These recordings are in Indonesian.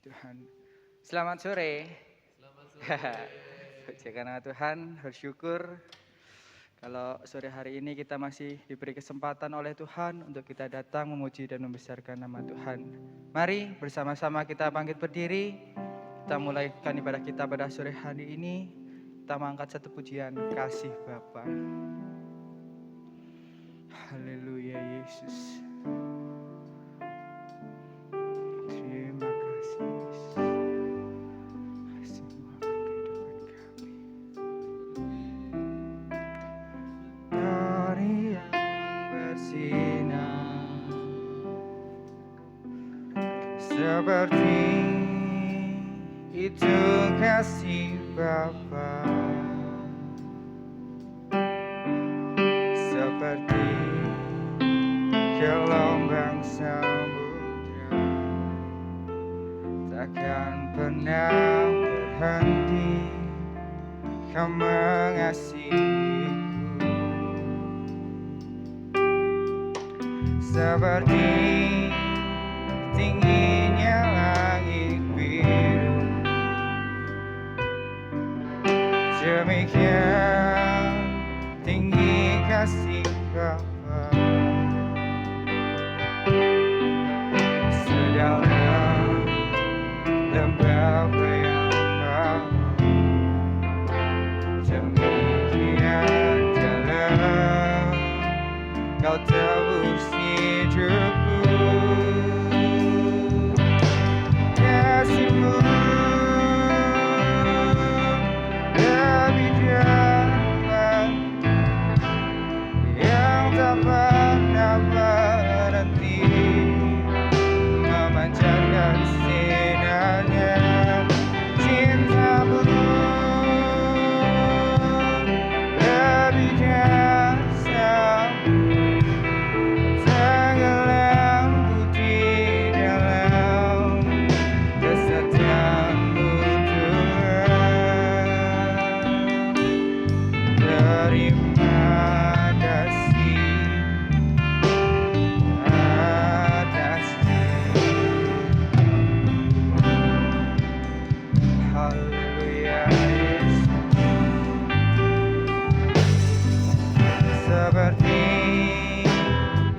Tuhan. Selamat sore. Selamat sore. Puji karena Tuhan, bersyukur kalau sore hari ini kita masih diberi kesempatan oleh Tuhan untuk kita datang memuji dan membesarkan nama Tuhan. Mari bersama-sama kita bangkit berdiri. Kita mulaikan ibadah kita pada sore hari ini. Kita mengangkat satu pujian kasih Bapa. Haleluya Yesus. Terima kasih Yesus. Kasih-Mu akan kehidupan kami. Dari yang bersinar seperti itu kasih Bapa, seperti gelombang samudra, takkan pernah berhenti Kau mengasihiku, seperti tingginya langit biru, demikian tinggi kasih Bapa. Sedalam lembah bayang, demikian dalam Kau tebus hidupku. Kasih-Mu lebih dalam yang tak pernah berhenti memancarkan sinarnya. Cinta-Mu lebih dahsyat, tenggelam di dalam kesetiaan-Mu Tuhan. Terima kasih atasnya. Haleluya Yesus. Seperti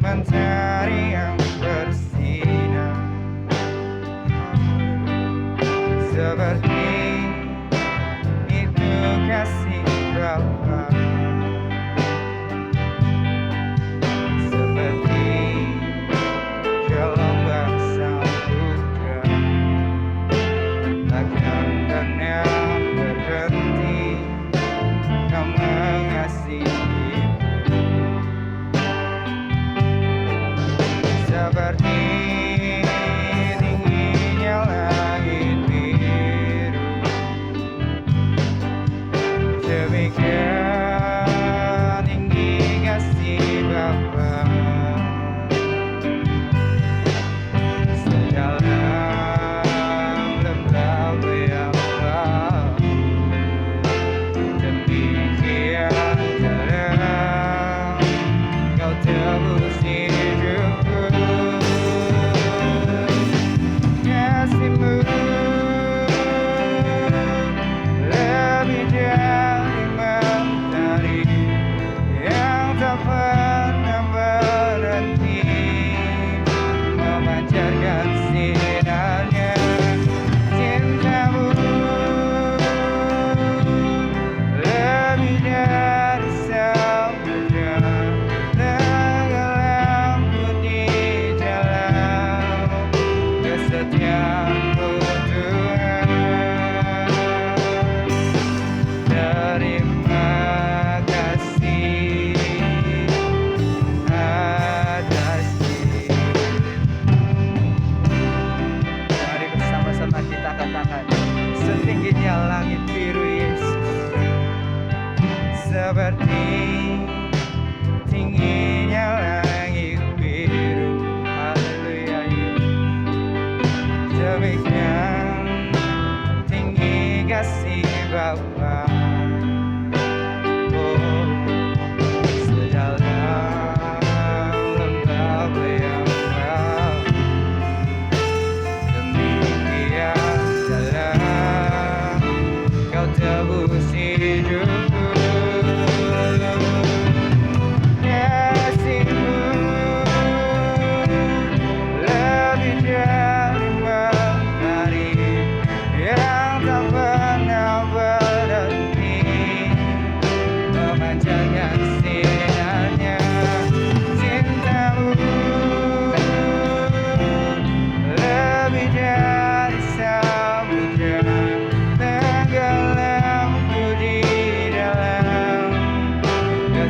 mentari yang bersinar, seperti itu kasih Bapa, seperti gelombang samudra, takkan pernah berhenti Kau mengasihiku, seperti tingginya langit biru, demikian tinggi kasih Bapa. Sedalam lembah bayang, demikian dalam Kau tebus hidupku. Kasih-Mu lebih dari mentari yang tak pernah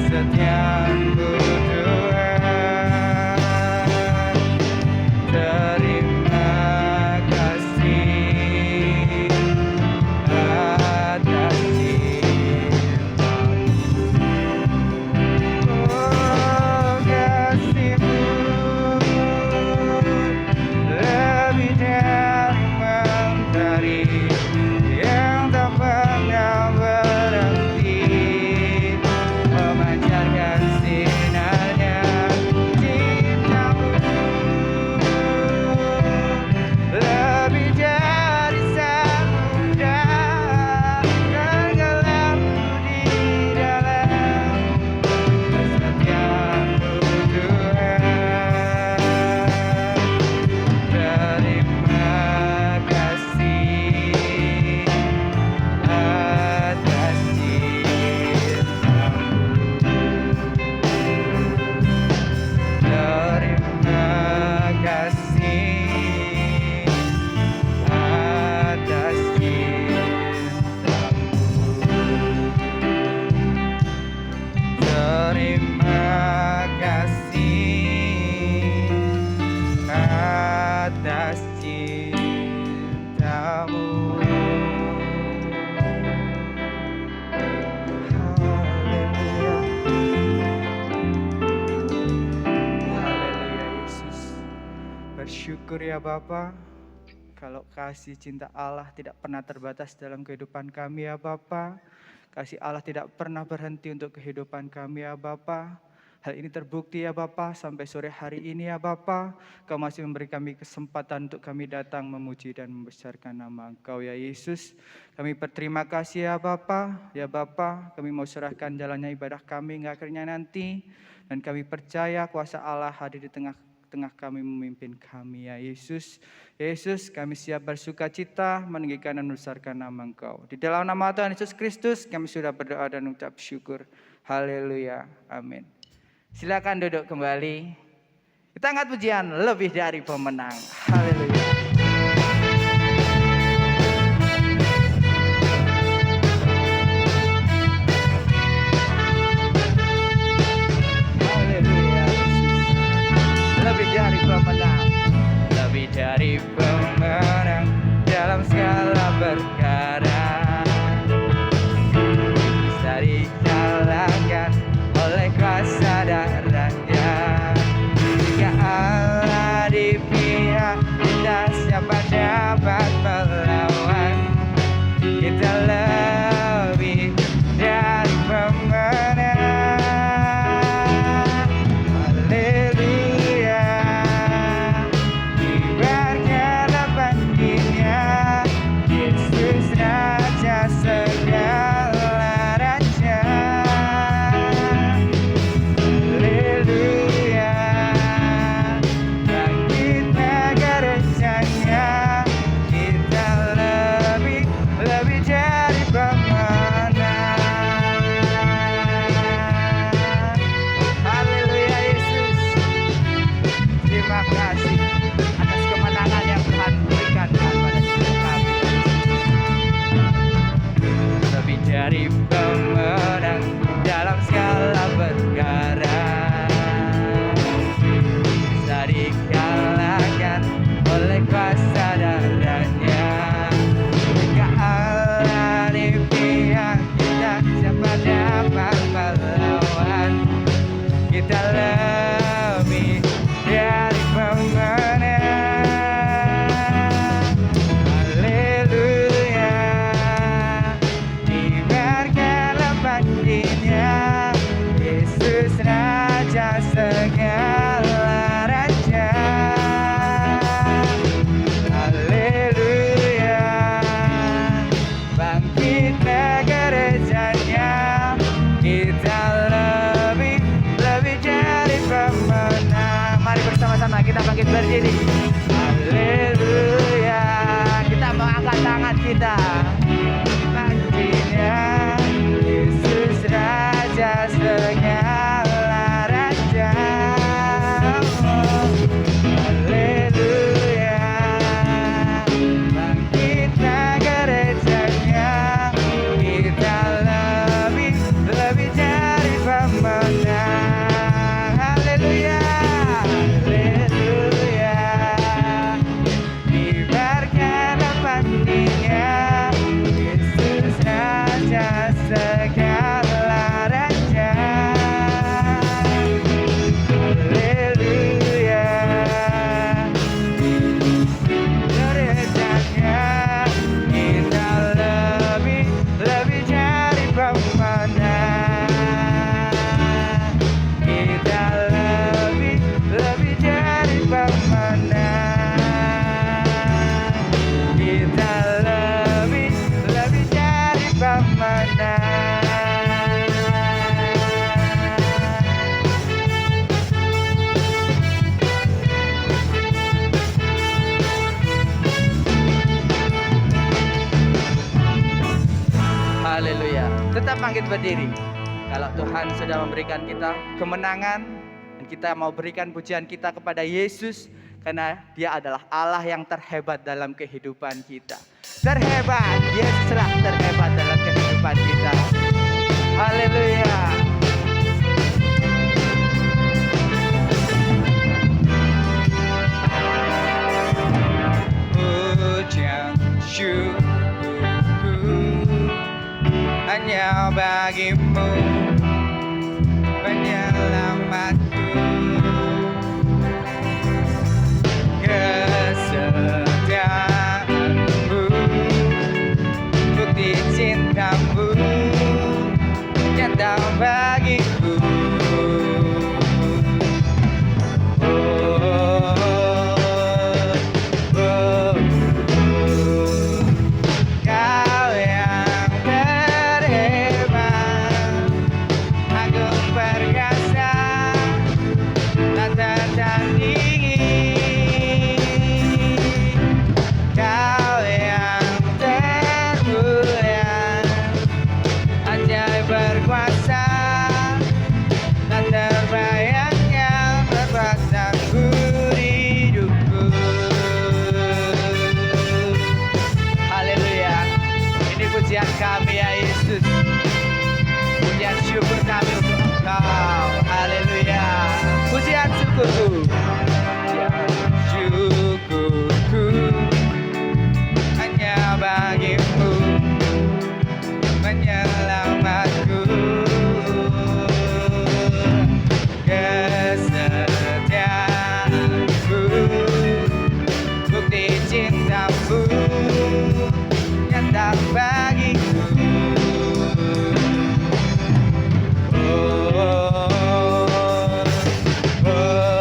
kesetiaan-Mu Tuhan. Terima kasih atas cinta-Mu. Oh, kasih-Mu lebih dari mentari yang tak pernah berhenti memancarkan sinarnya. Cinta-Mu lebih dari samudra, tenggelam di dalam kesetiaan-Mu Tuhan. Terima kasih atas cinta-Mu. Terima kasih atas cinta-Mu. Terima kasih atas cinta-Mu. Haleluya. Haleluya Yesus. Bersyukur ya Bapa, kalau kasih cinta Allah tidak pernah terbatas dalam kehidupan kami ya Bapa. Kasih Allah tidak pernah berhenti untuk kehidupan kami ya Bapa. Hal ini terbukti ya Bapa, sampai sore hari ini ya Bapa, Kau masih memberi kami kesempatan untuk kami datang memuji dan membesarkan nama Engkau ya Yesus. Kami berterima kasih ya Bapa. Ya Bapa, kami mau serahkan jalannya ibadah kami hingga akhirnya nanti. Dan kami percaya kuasa Allah hadir di tengah kami, memimpin kami ya Yesus. Yesus, kami siap bersuka cita meninggikan dan membesarkan nama Engkau. Di dalam nama Tuhan Yesus Kristus kami sudah berdoa dan ucap syukur. Haleluya. Amin. Silakan duduk kembali. Kita angkat pujian lebih dari pemenang. Haleluya. Haleluya. Lebih dari pemenang. Lebih dari pemenang dalam segala perkara. Bisa dikalahkan oleh kuasa darahnya. Jika Allah di pihak kita, siapa dapat melawan? Kita lebih dari pemenang. Haleluya. Kibarkanlah bangkitnya Yesus Raja segala raja. Haleluya. Bangkit gerejanya, kita lebih dari pemenang. Haleluya Yesus. Terima kasih atas kemenangan yang Tuhan berikan kepada hidup kami. Lebih dari pemenang dalam segala perkara. Bisa dikalahkan oleh kuasa darahnya. Jika Allah di pihak kita, siapa dapat melawan? Kita lebih dari pemenang. Haleluya. Kibarkanlah bangkitnya Yesus Raja segala raja. Haleluya. Bangkit gerejanya, kita lebih dari pemenang. Mari bersama-sama kita bangkit berdiri. Haleluya. Kita mau angkat tangan kita. Bangkitnya Yesus Raja segala raja. Haleluya. Bangkit gerejanya, kita lebih dari pemenang. bangkit berdiri. Kalau Tuhan sudah memberikan kita kemenangan, dan kita mau berikan pujian kita kepada Yesus, karena Dia adalah Allah yang terhebat dalam kehidupan kita. Terhebat, Yesuslah terhebat dalam kehidupan kita. Haleluya. Pujian syukurku hanya bagimu, penyelamatku. Kesetiaanmu, bukti cintamu nyata bagiku. Kau yang terhebat, agung perkasa, tak tertandingi. Kau yang termulia, ajaib berkuasa, tak terbayangkan berkuasaku di hidupku. Haleluya. Ini pujian kami ya Yesus. Pujian syukur kami untuk Engkau. Haleluya. Pujian syukurku. Pujian syukurku hanya bagimu, penyelamatku. Kesetiaanmu, bukti cintamu nyata bagiku. Oh, oh, oh.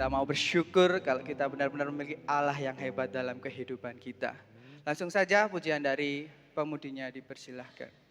Kita mau bersyukur kalau kita benar-benar memiliki Allah yang hebat dalam kehidupan kita. Langsung saja pujian dari pemudinya dipersilahkan.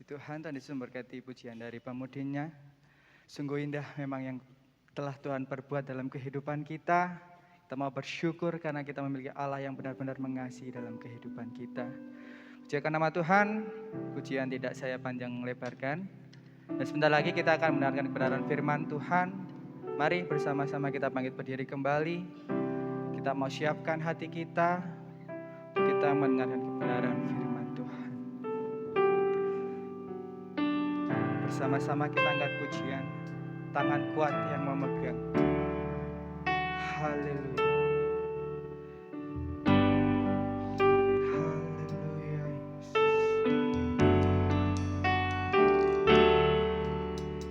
Tuhan, Tuhan Yesus memberkati pujian dari pemudinya. Sungguh indah memang yang telah Tuhan perbuat dalam kehidupan kita. Kita mau bersyukur karena kita memiliki Allah yang benar-benar mengasihi dalam kehidupan kita. Pujikan nama Tuhan, pujian tidak saya panjang lebarkan. Dan sebentar lagi kita akan mendengarkan kebenaran firman Tuhan. Mari bersama-sama kita bangkit berdiri kembali. Kita mau siapkan hati kita untuk kita mendengarkan kebenaran firman Tuhan. Bersama-sama kita angkat pujian, tangan kuat yang memegang. Haleluya. Haleluya.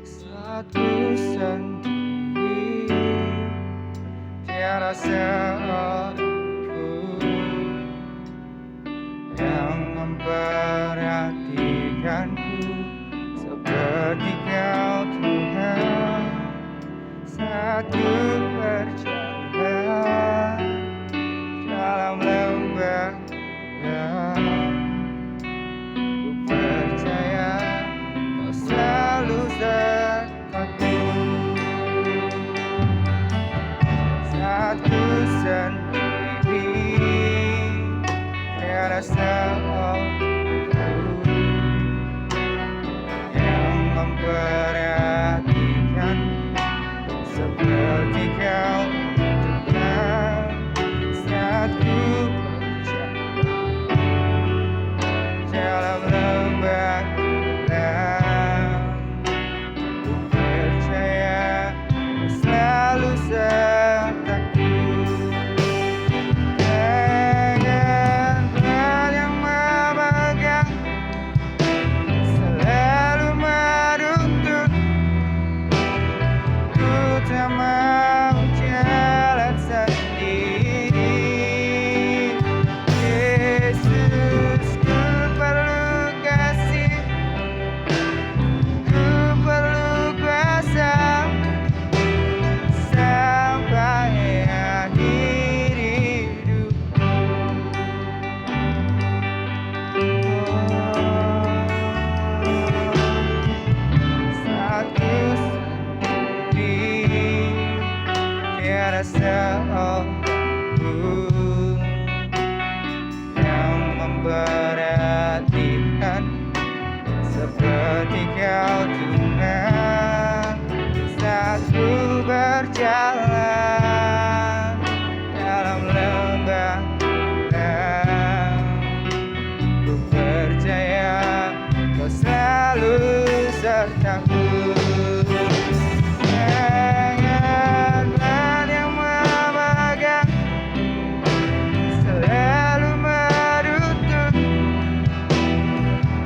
Saat ku sendiri, tiada seorangku yang memperhatikanku seperti Kau Tuhan. Saat ku berjalan dalam lembah gelap, ku percaya Kau selalu sertaku. Saat ku sendiri, tiada seorangku yang memperhatikan seperti Kau Tuhan. Saat ku berjalan dalam lembah gelap, ku percaya Kau selalu sertaku. Tangan yang memegang selalu menuntun. Ku tak mau jalan sendiri. Yesus, ku perlu kasih, ku perlu kuasa sampai akhir hidupku. Saat ku sendiri, tiada seorangku yang memperhatikan seperti Kau Tuhan. Saat ku berjalan dalam lembah gelap, ku percaya Kau selalu sertaku. Tangan yang memegang selalu menuntun.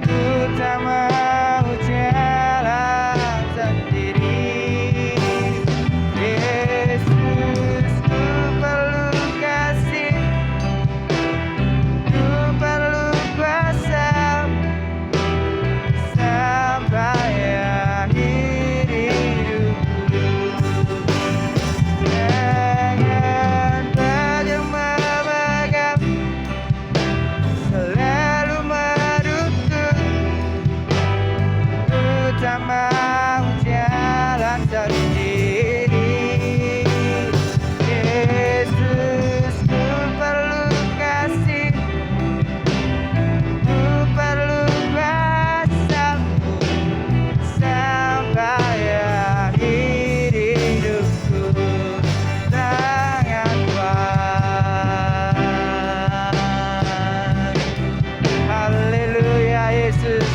Ku tak mau jalan sendiri. Yesus, ku perlu kasih, ku perlu kuasa sampai akhir hidupku. Tangan yang memegang selalu menuntun. Ku tak mau jalan sendiri. Yesus, ku perlu kasih, ku perlu kuasa-Mu sampai akhir hidupku. Tangan kuat. Haleluya Yesus.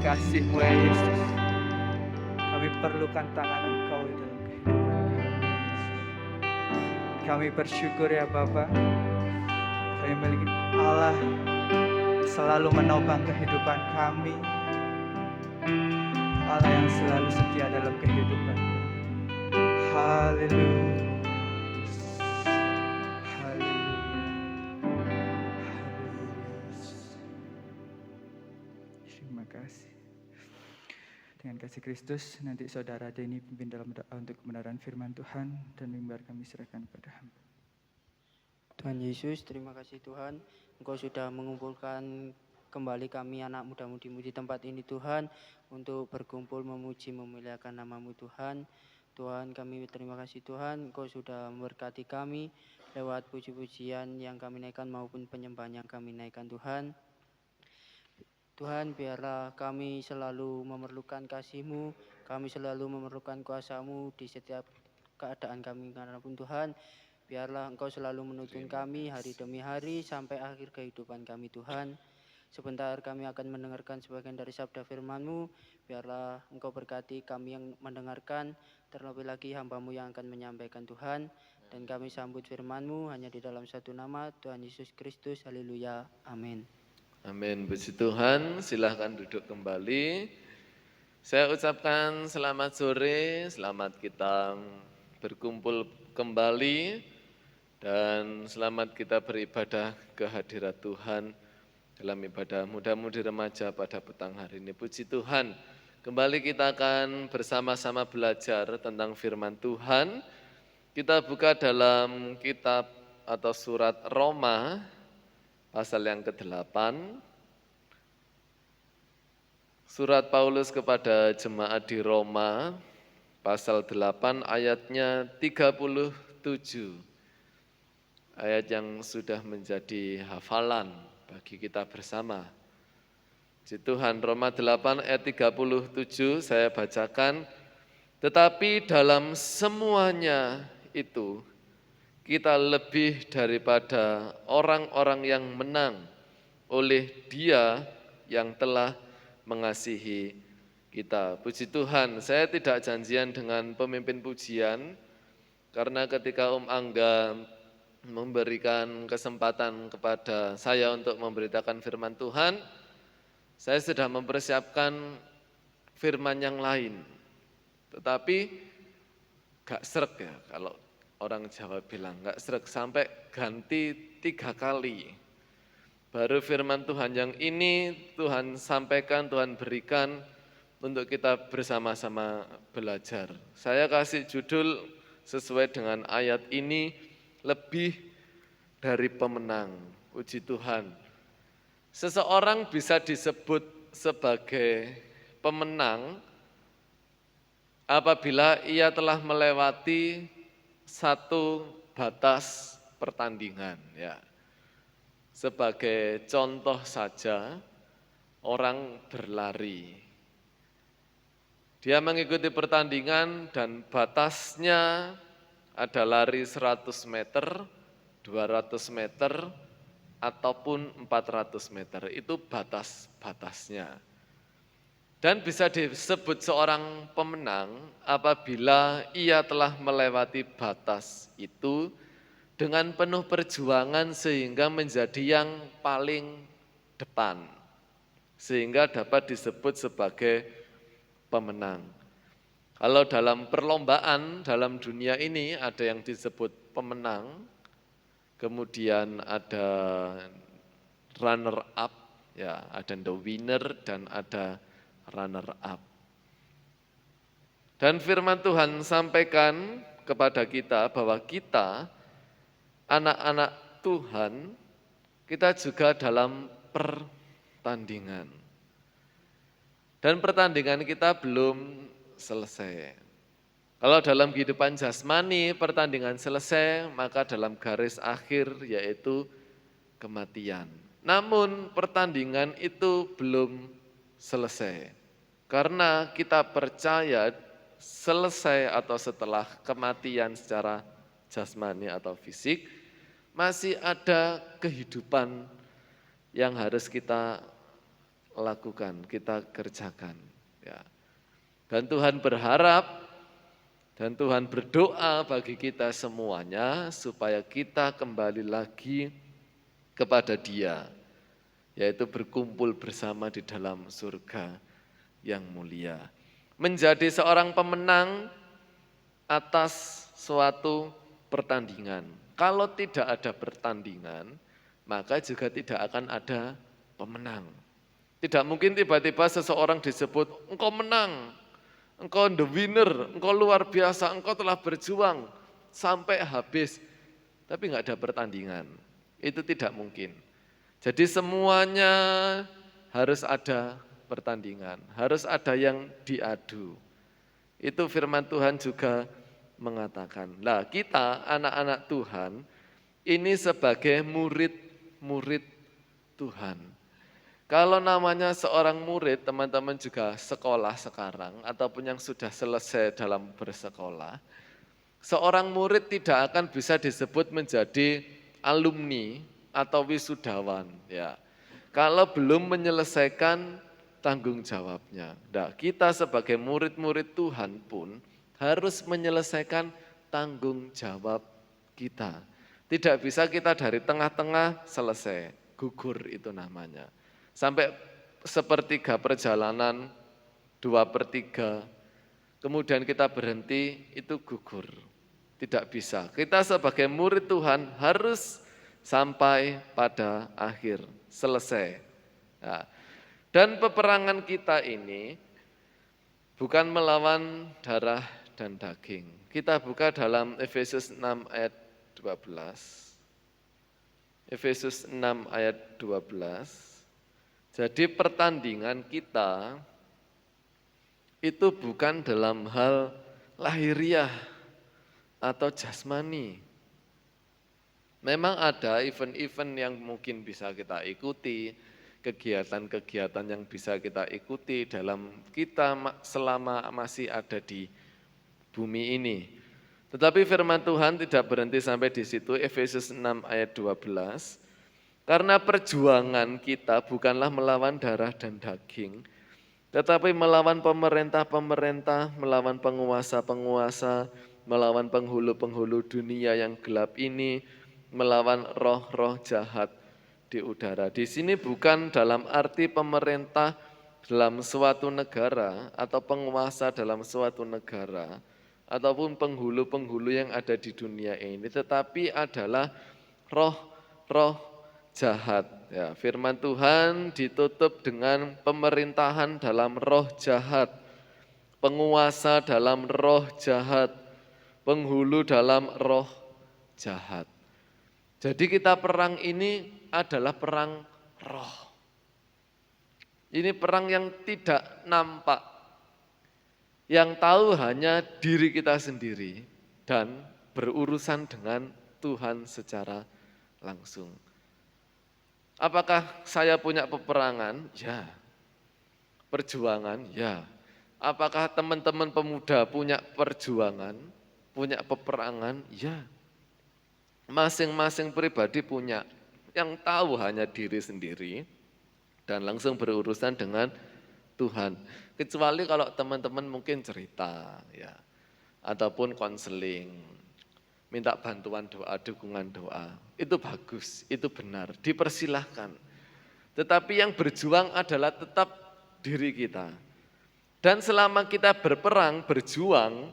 kasih-Mu ya Yesus. Kami perlukan tangan Engkau di dalam kehidupan kami. Kami bersyukur ya Bapa, kami memiliki Allah selalu menopang kehidupan kami, Allah yang selalu setia dalam kehidupan. Haleluya. Terima kasih. Dengan kasih Kristus, nanti saudara Denny pimpin dalam doa untuk kebenaran firman Tuhan dan mimbar kami serahkan kepada hamba. Tuhan Yesus, terima kasih Tuhan, Engkau sudah mengumpulkan kembali kami anak muda-mudimu di tempat ini Tuhan, untuk berkumpul memuji memuliakan nama-Mu Tuhan. Tuhan, kami terima kasih Tuhan, Engkau sudah memberkati kami lewat puji-pujian yang kami naikkan maupun penyembahan yang kami naikkan Tuhan. Tuhan, biarlah kami selalu memerlukan kasih-Mu, kami selalu memerlukan kuasa-Mu di setiap keadaan kami manapun Tuhan. Biarlah Engkau selalu menuntun kami hari demi hari sampai akhir kehidupan kami Tuhan. Sebentar kami akan mendengarkan sebagian dari sabda firman-Mu. Biarlah Engkau berkati kami yang mendengarkan, terlebih lagi hamba-Mu yang akan menyampaikan Tuhan. Dan kami sambut firman-Mu hanya di dalam satu nama, Tuhan Yesus Kristus. Haleluya. Amin. Amin. Puji Tuhan, silahkan duduk kembali. Saya ucapkan selamat sore, selamat kita berkumpul kembali, dan selamat kita beribadah ke hadirat Tuhan dalam ibadah muda-mudi remaja pada petang hari ini. Puji Tuhan, kembali kita akan bersama-sama belajar tentang firman Tuhan. Kita buka dalam kitab atau surat Roma, pasal yang ke-8, surat Paulus kepada jemaat di Roma, pasal 8 ayatnya 37, ayat yang sudah menjadi hafalan bagi kita bersama. Puji Tuhan, Roma 8 ayat 37 saya bacakan, tetapi dalam semuanya itu, kita lebih daripada orang-orang yang menang oleh Dia yang telah mengasihi kita. Puji Tuhan, saya tidak janjian dengan pemimpin pujian, karena ketika Angga memberikan kesempatan kepada saya untuk memberitakan firman Tuhan, saya sudah mempersiapkan firman yang lain. Tetapi gak srek ya, kalau orang Jawa bilang, enggak srek, sampai ganti 3 kali. Baru firman Tuhan yang ini Tuhan sampaikan, Tuhan berikan untuk kita bersama-sama belajar. Saya kasih judul sesuai dengan ayat ini, lebih dari pemenang. Puji Tuhan. Seseorang bisa disebut sebagai pemenang apabila ia telah melewati satu batas pertandingan, ya. Sebagai contoh saja, orang berlari. Dia mengikuti pertandingan dan batasnya ada lari 100 meter, 200 meter, ataupun 400 meter. Itu batas-batasnya. Dan bisa disebut seorang pemenang apabila ia telah melewati batas itu dengan penuh perjuangan sehingga menjadi yang paling depan. Sehingga dapat disebut sebagai pemenang. Kalau dalam perlombaan, dalam dunia ini ada yang disebut pemenang, kemudian ada runner up, ya, ada the winner dan ada runner up. Dan firman Tuhan sampaikan kepada kita bahwa kita, anak-anak Tuhan, kita juga dalam pertandingan. Dan pertandingan kita belum selesai. Kalau dalam kehidupan jasmani pertandingan selesai, maka dalam garis akhir yaitu kematian. Namun pertandingan itu belum selesai. Karena kita percaya selesai atau setelah kematian secara jasmani atau fisik, masih ada kehidupan yang harus kita lakukan, kita kerjakan. Ya. Dan Tuhan berharap dan Tuhan berdoa bagi kita semuanya supaya kita kembali lagi kepada Dia, yaitu berkumpul bersama di dalam surga yang mulia. Menjadi seorang pemenang atas suatu pertandingan. Kalau tidak ada pertandingan, maka juga tidak akan ada pemenang. Tidak mungkin tiba-tiba seseorang disebut, engkau menang, engkau the winner, engkau luar biasa, engkau telah berjuang sampai habis. Tapi enggak ada pertandingan, itu tidak mungkin. Jadi semuanya harus ada pertandingan, harus ada yang diadu. Itu firman Tuhan juga mengatakan. Nah, kita anak-anak Tuhan ini sebagai murid-murid Tuhan. Kalau namanya seorang murid, teman-teman juga sekolah sekarang ataupun yang sudah selesai dalam bersekolah, seorang murid tidak akan bisa disebut menjadi alumni atau wisudawan, ya. Kalau belum menyelesaikan tanggung jawabnya. Nah, kita sebagai murid-murid Tuhan pun harus menyelesaikan tanggung jawab kita. Tidak bisa kita dari tengah-tengah selesai, gugur itu namanya. Sampai sepertiga perjalanan, 2/3, kemudian kita berhenti, itu gugur. Tidak bisa. Kita sebagai murid Tuhan harus sampai pada akhir, selesai. Nah, dan peperangan kita ini bukan melawan darah dan daging. Kita buka dalam Efesus 6 ayat 12. Efesus 6 ayat 12. Jadi pertandingan kita itu bukan dalam hal lahiriah atau jasmani. Memang ada event-event yang mungkin bisa kita ikuti, kegiatan-kegiatan yang bisa kita ikuti dalam kita selama masih ada di bumi ini. Tetapi firman Tuhan tidak berhenti sampai di situ, Efesus 6 ayat 12. Karena perjuangan kita bukanlah melawan darah dan daging, tetapi melawan pemerintah-pemerintah, melawan penguasa-penguasa, melawan penghulu-penghulu dunia yang gelap ini, melawan roh-roh jahat di udara. Di sini bukan dalam arti pemerintah dalam suatu negara atau penguasa dalam suatu negara, ataupun penghulu-penghulu yang ada di dunia ini, tetapi adalah roh-roh jahat. Ya, firman Tuhan ditutup dengan pemerintahan dalam roh jahat, penguasa dalam roh jahat, penghulu dalam roh jahat. Jadi kita perang ini adalah perang roh. Ini perang yang tidak nampak, yang tahu hanya diri kita sendiri dan berurusan dengan Tuhan secara langsung. Apakah saya punya peperangan? Ya. Perjuangan? Ya. Apakah teman-teman pemuda punya perjuangan, punya peperangan? Ya. Masing-masing pribadi punya, yang tahu hanya diri sendiri dan langsung berurusan dengan Tuhan. Kecuali kalau teman-teman mungkin cerita, ya, ataupun konseling, minta bantuan doa, dukungan doa. Itu bagus, itu benar, dipersilahkan. Tetapi yang berjuang adalah tetap diri kita. Dan selama kita berperang, berjuang,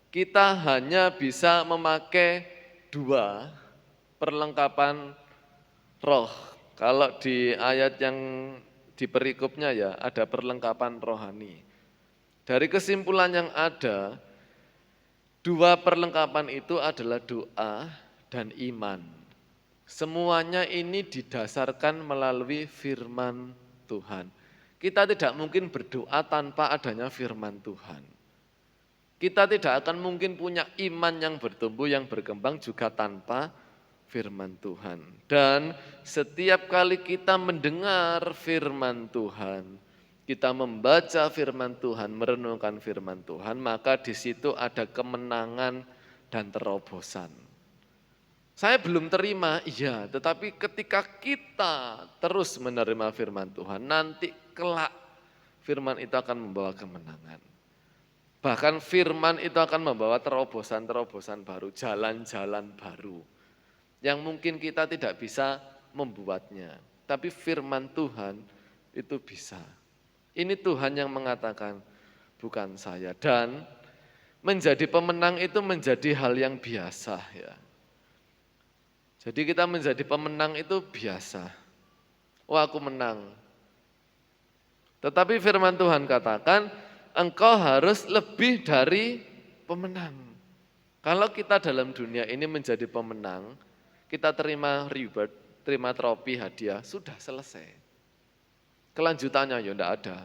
kita hanya bisa memakai 2 perlengkapan roh. Kalau di ayat yang di perikopnya ya, ada perlengkapan rohani. Dari kesimpulan yang ada, 2 perlengkapan itu adalah doa dan iman. Semuanya ini didasarkan melalui firman Tuhan. Kita tidak mungkin berdoa tanpa adanya firman Tuhan. Kita tidak akan mungkin punya iman yang bertumbuh, yang berkembang juga tanpa firman Tuhan. Dan setiap kali kita mendengar firman Tuhan, kita membaca firman Tuhan, merenungkan firman Tuhan, maka di situ ada kemenangan dan terobosan. Saya belum terima, iya, tetapi ketika kita terus menerima firman Tuhan, nanti kelak firman itu akan membawa kemenangan. Bahkan firman itu akan membawa terobosan-terobosan baru, jalan-jalan baru. Yang mungkin kita tidak bisa membuatnya. Tapi firman Tuhan itu bisa. Ini Tuhan yang mengatakan, bukan saya. Dan menjadi pemenang itu menjadi hal yang biasa ya. Jadi kita menjadi pemenang itu biasa. Wah, aku menang. Tetapi firman Tuhan katakan, engkau harus lebih dari pemenang. Kalau kita dalam dunia ini menjadi pemenang, kita terima reward, terima trofi, hadiah, sudah selesai. Kelanjutannya ya enggak ada.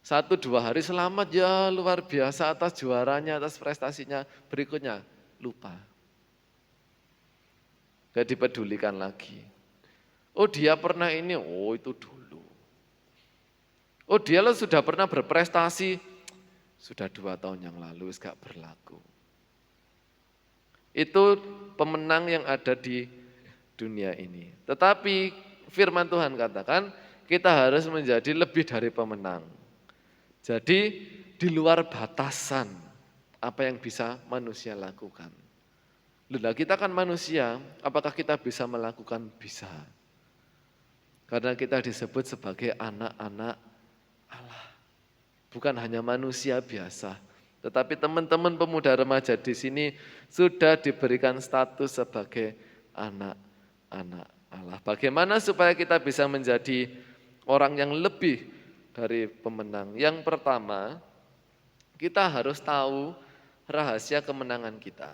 1-2 hari selamat ya luar biasa atas juaranya, atas prestasinya, berikutnya lupa. Gak dipedulikan lagi. Oh dia pernah ini, oh itu dulu. Oh dia lo sudah pernah berprestasi, sudah 2 tahun yang lalu, gak berlaku. Itu pemenang yang ada di dunia ini. Tetapi firman Tuhan katakan, kita harus menjadi lebih dari pemenang. Jadi di luar batasan apa yang bisa manusia lakukan. Lah kita kan manusia, apakah kita bisa melakukan? Bisa. Karena kita disebut sebagai anak-anak Allah. Bukan hanya manusia biasa, tetapi teman-teman pemuda remaja di sini sudah diberikan status sebagai anak-anak Allah. Bagaimana supaya kita bisa menjadi orang yang lebih dari pemenang? Yang pertama, kita harus tahu rahasia kemenangan kita.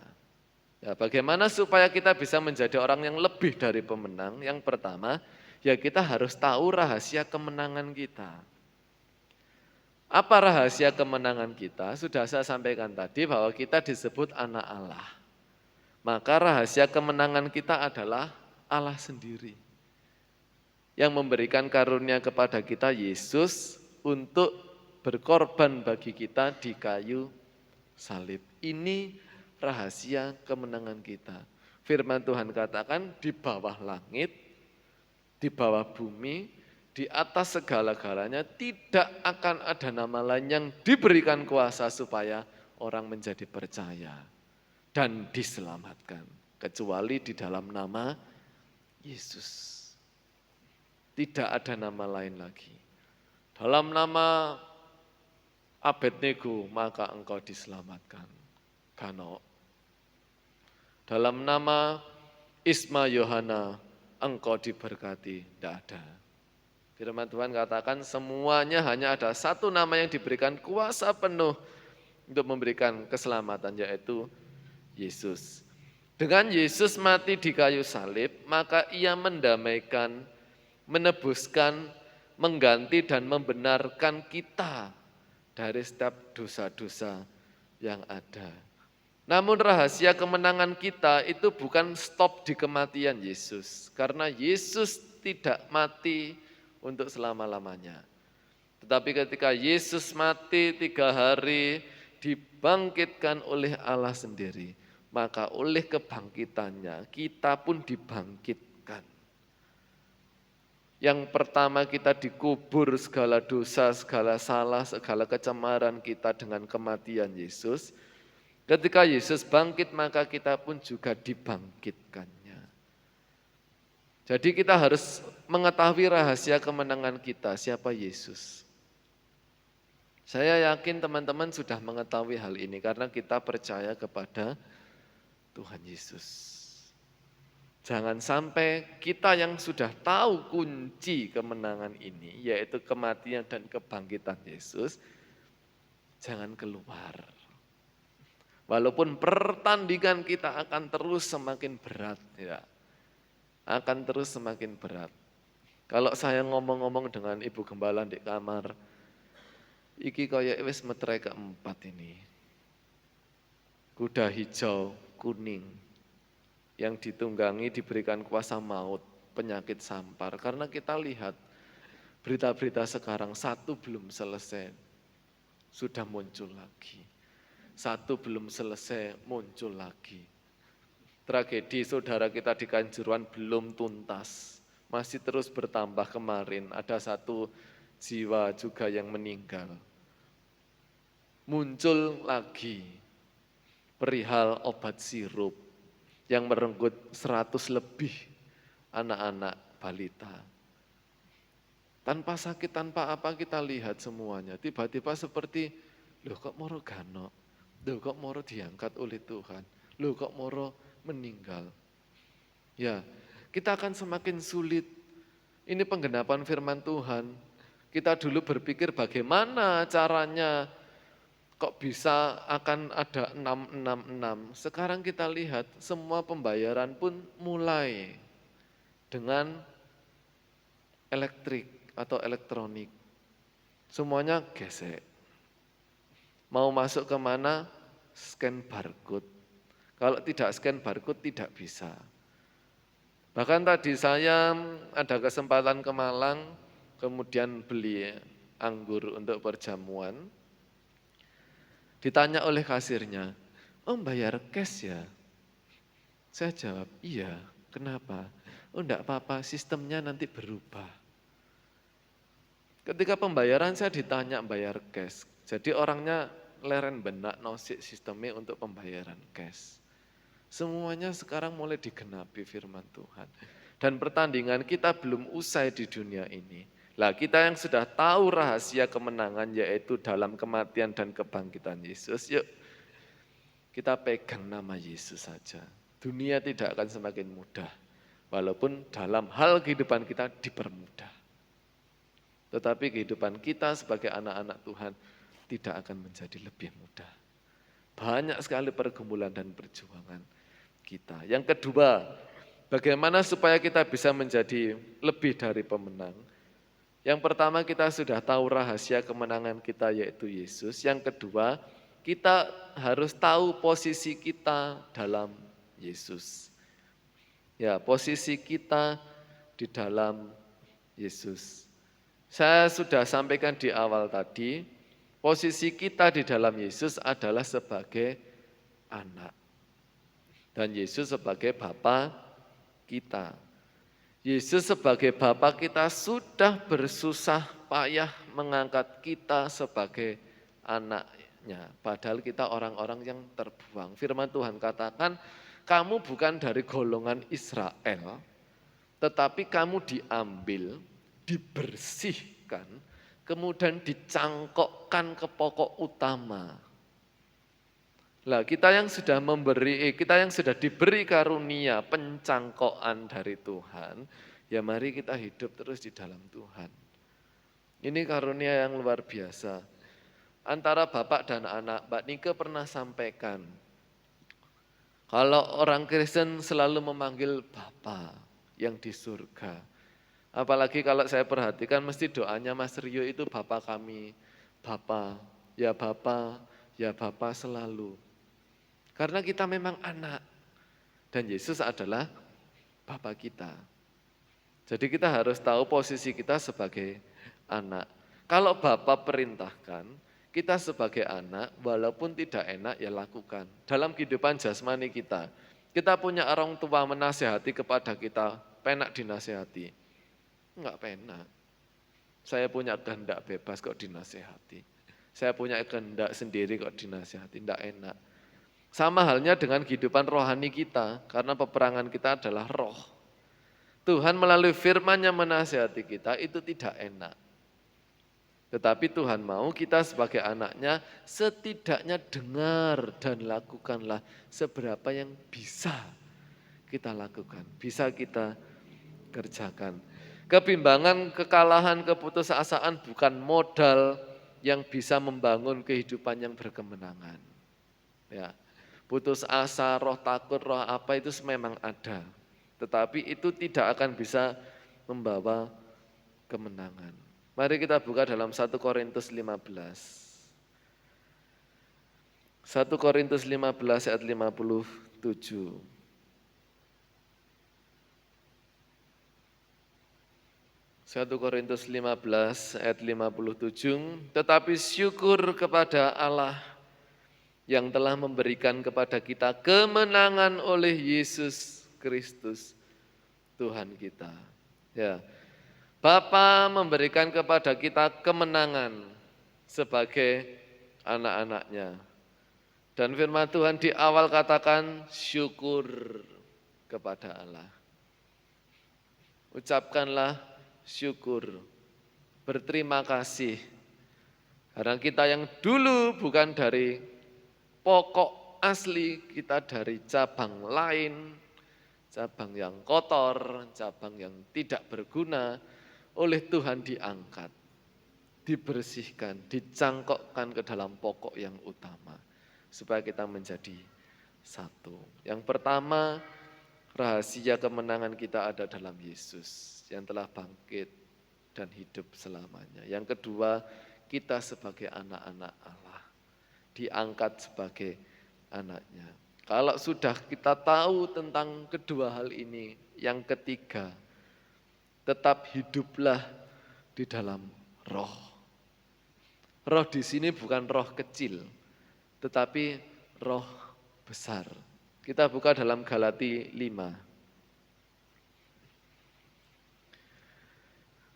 Ya, bagaimana supaya kita bisa menjadi orang yang lebih dari pemenang? Yang pertama, ya kita harus tahu rahasia kemenangan kita. Apa rahasia kemenangan kita? Sudah saya sampaikan tadi bahwa kita disebut anak Allah. Maka rahasia kemenangan kita adalah Allah sendiri. Yang memberikan karunia kepada kita Yesus untuk berkorban bagi kita di kayu salib. Ini rahasia kemenangan kita. Firman Tuhan katakan di bawah langit, di bawah bumi, di atas segala-galanya tidak akan ada nama lain yang diberikan kuasa supaya orang menjadi percaya dan diselamatkan. Kecuali di dalam nama Yesus. Tidak ada nama lain lagi. Dalam nama Abednego maka engkau diselamatkan. Kano. Dalam nama Isma Yohana engkau diberkati. Tidak ada. Firman Tuhan katakan semuanya hanya ada satu nama yang diberikan kuasa penuh untuk memberikan keselamatan, yaitu Yesus. Dengan Yesus mati di kayu salib, maka ia mendamaikan, menebuskan, mengganti dan membenarkan kita dari setiap dosa-dosa yang ada. Namun rahasia kemenangan kita itu bukan stop di kematian Yesus. Karena Yesus tidak mati untuk selama-lamanya. Tetapi ketika Yesus mati 3 hari, dibangkitkan oleh Allah sendiri. Maka oleh kebangkitannya kita pun dibangkitkan. Yang pertama kita dikubur segala dosa, segala salah, segala kecemaran kita dengan kematian Yesus. Ketika Yesus bangkit maka kita pun juga dibangkitkannya. Jadi kita harus mengetahui rahasia kemenangan kita, siapa Yesus. Saya yakin teman-teman sudah mengetahui hal ini karena kita percaya kepada Tuhan Yesus. Jangan sampai kita yang sudah tahu kunci kemenangan ini, yaitu kematian dan kebangkitan Yesus, jangan keluar. Walaupun pertandingan kita akan terus semakin berat, ya, akan terus semakin berat. Kalau saya ngomong-ngomong dengan Ibu Gembala di kamar, iki kaya wis metre keempat ini. Kuda hijau, kuning, yang ditunggangi diberikan kuasa maut, penyakit sampar. Karena kita lihat berita-berita sekarang, satu belum selesai, sudah muncul lagi. Satu belum selesai, muncul lagi. Tragedi saudara kita di Kanjuruhan belum tuntas, masih terus bertambah. Kemarin ada satu jiwa juga yang meninggal. Muncul lagi perihal obat sirup yang merenggut 100 lebih anak-anak balita. Tanpa sakit, tanpa apa kita lihat semuanya. Tiba-tiba seperti, loh kok moro gano, loh kok moro diangkat oleh Tuhan, loh kok moro meninggal. Ya, kita akan semakin sulit. Ini penggenapan firman Tuhan. Kita dulu berpikir bagaimana caranya kok bisa akan ada 666. Sekarang kita lihat semua pembayaran pun mulai dengan elektrik atau elektronik. Semuanya gesek. Mau masuk ke mana? Scan barcode. Kalau tidak scan barcode tidak bisa. Bahkan tadi saya ada kesempatan ke Malang, kemudian beli anggur untuk perjamuan. Ditanya oleh kasirnya, "Oh bayar cash ya?" Saya jawab, "Iya." Kenapa? "Oh enggak apa-apa, sistemnya nanti berubah." Ketika pembayaran saya ditanya bayar cash. Jadi orangnya leren benak nosik sistemnya untuk pembayaran cash. Semuanya sekarang mulai digenapi firman Tuhan. Dan pertandingan kita belum usai di dunia ini. Lah kita yang sudah tahu rahasia kemenangan yaitu dalam kematian dan kebangkitan Yesus, yuk kita pegang nama Yesus saja. Dunia tidak akan semakin mudah, walaupun dalam hal kehidupan kita dipermudah. Tetapi kehidupan kita sebagai anak-anak Tuhan tidak akan menjadi lebih mudah. Banyak sekali pergumulan dan perjuangan kita. Yang kedua, bagaimana supaya kita bisa menjadi lebih dari pemenang? Yang pertama kita sudah tahu rahasia kemenangan kita yaitu Yesus. Yang kedua kita harus tahu posisi kita dalam Yesus. Ya, posisi kita di dalam Yesus. Saya sudah sampaikan di awal tadi, posisi kita di dalam Yesus adalah sebagai anak. Dan Yesus sebagai Bapa kita. Yesus sebagai Bapa kita sudah bersusah payah mengangkat kita sebagai anaknya. Padahal kita orang-orang yang terbuang. Firman Tuhan katakan, kamu bukan dari golongan Israel, tetapi kamu diambil, dibersihkan, kemudian dicangkokkan ke pokok utama. Lah kita yang sudah diberi karunia pencangkokan dari Tuhan, ya mari kita hidup terus di dalam Tuhan. Ini karunia yang luar biasa. Antara bapak dan anak, Mbak Nike pernah sampaikan, kalau orang Kristen selalu memanggil Bapa yang di surga. Apalagi kalau saya perhatikan mesti doanya Mas Rio itu Bapa kami, Bapa, ya Bapa selalu. Karena kita memang anak dan Yesus adalah Bapa kita. Jadi kita harus tahu posisi kita sebagai anak. Kalau Bapa perintahkan, kita sebagai anak walaupun tidak enak ya lakukan. Dalam kehidupan jasmani kita punya orang tua menasihati kepada kita, penak dinasihati. Enggak penak. Saya punya kehendak bebas kok dinasihati. Saya punya kehendak sendiri kok dinasihati, enggak enak. Sama halnya dengan kehidupan rohani kita, karena peperangan kita adalah roh. Tuhan melalui firman-Nya menasihati kita itu tidak enak. Tetapi Tuhan mau kita sebagai anaknya setidaknya dengar dan lakukanlah seberapa yang bisa kita lakukan, bisa kita kerjakan. Kebimbangan, kekalahan, keputusasaan bukan modal yang bisa membangun kehidupan yang berkemenangan. Ya. Putus asa, roh takut, roh apa itu memang ada. Tetapi itu tidak akan bisa membawa kemenangan. Mari kita buka dalam 1 Korintus 15. 1 Korintus 15 ayat 57. 1 Korintus 15 ayat 57, tetapi syukur kepada Allah yang telah memberikan kepada kita kemenangan oleh Yesus Kristus Tuhan kita. Ya. Bapa memberikan kepada kita kemenangan sebagai anak-anaknya. Dan firman Tuhan di awal katakan syukur kepada Allah. Ucapkanlah syukur, berterima kasih. Karena kita yang dulu bukan dari pokok asli, kita dari cabang lain, cabang yang kotor, cabang yang tidak berguna, oleh Tuhan diangkat, dibersihkan, dicangkokkan ke dalam pokok yang utama, supaya kita menjadi satu. Yang pertama, rahasia kemenangan kita ada dalam Yesus yang telah bangkit dan hidup selamanya. Yang kedua, kita sebagai anak-anak Allah, diangkat sebagai anaknya. Kalau sudah kita tahu tentang kedua hal ini, yang ketiga, tetap hiduplah di dalam roh. Roh di sini bukan roh kecil, tetapi roh besar. Kita buka dalam Galati 5.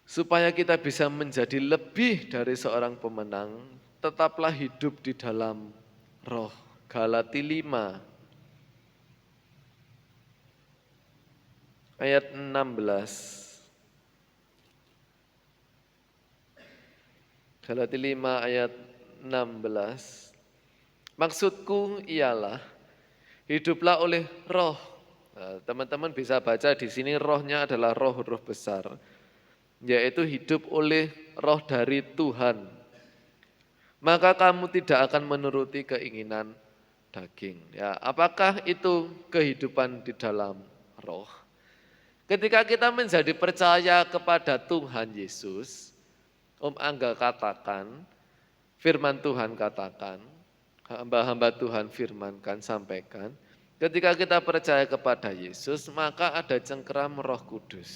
Supaya kita bisa menjadi lebih dari seorang pemenang, tetaplah hidup di dalam roh. Galati 5 ayat 16. Galati 5 ayat 16. Maksudku ialah hiduplah oleh roh. Nah, teman-teman bisa baca di sini rohnya adalah roh-roh besar, yaitu hidup oleh roh dari Tuhan. Maka kamu tidak akan menuruti keinginan daging. Ya, apakah itu kehidupan di dalam roh? Ketika kita menjadi percaya kepada Tuhan Yesus, Om Angga katakan, firman Tuhan katakan, hamba-hamba Tuhan firmankan, sampaikan, ketika kita percaya kepada Yesus, maka ada cengkeram Roh Kudus.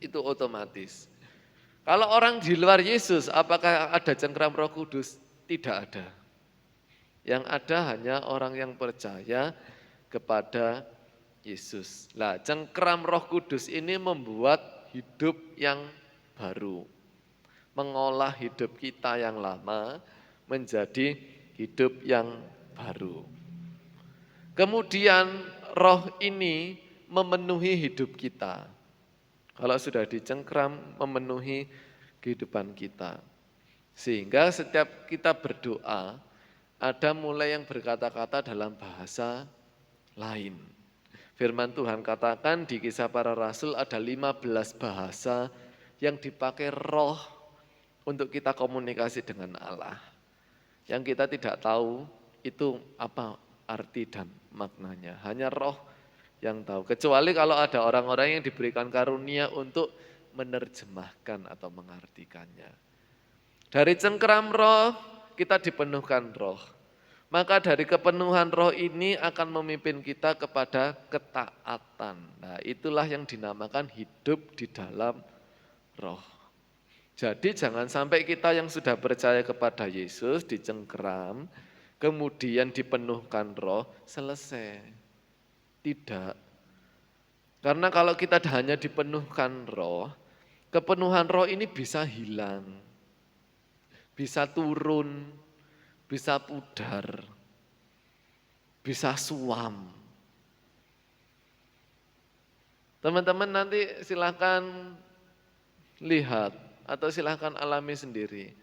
Itu otomatis. Kalau orang di luar Yesus, apakah ada cengkeram Roh Kudus? Tidak ada. Yang ada hanya orang yang percaya kepada Yesus. Nah, cengkeram Roh Kudus ini membuat hidup yang baru, mengolah hidup kita yang lama menjadi hidup yang baru. Kemudian roh ini memenuhi hidup kita. Kalau sudah dicengkram, memenuhi kehidupan kita. Sehingga setiap kita berdoa, ada mulai yang berkata-kata dalam bahasa lain. Firman Tuhan katakan di Kisah Para Rasul ada 15 bahasa yang dipakai roh untuk kita komunikasi dengan Allah. Yang kita tidak tahu itu apa arti dan maknanya. Hanya roh yang tahu. Kecuali kalau ada orang-orang yang diberikan karunia untuk menerjemahkan atau mengartikannya. Dari cengkeram roh kita dipenuhkan roh. Maka dari kepenuhan roh ini akan memimpin kita kepada ketaatan. Nah, itulah yang dinamakan hidup di dalam roh. Jadi jangan sampai kita yang sudah percaya kepada Yesus dicengkeram, kemudian dipenuhkan roh, selesai. Tidak. Karena kalau kita hanya dipenuhkan roh, kepenuhan roh ini bisa hilang, bisa turun, bisa pudar, bisa suam. Teman-teman nanti silakan lihat atau silakan alami sendiri.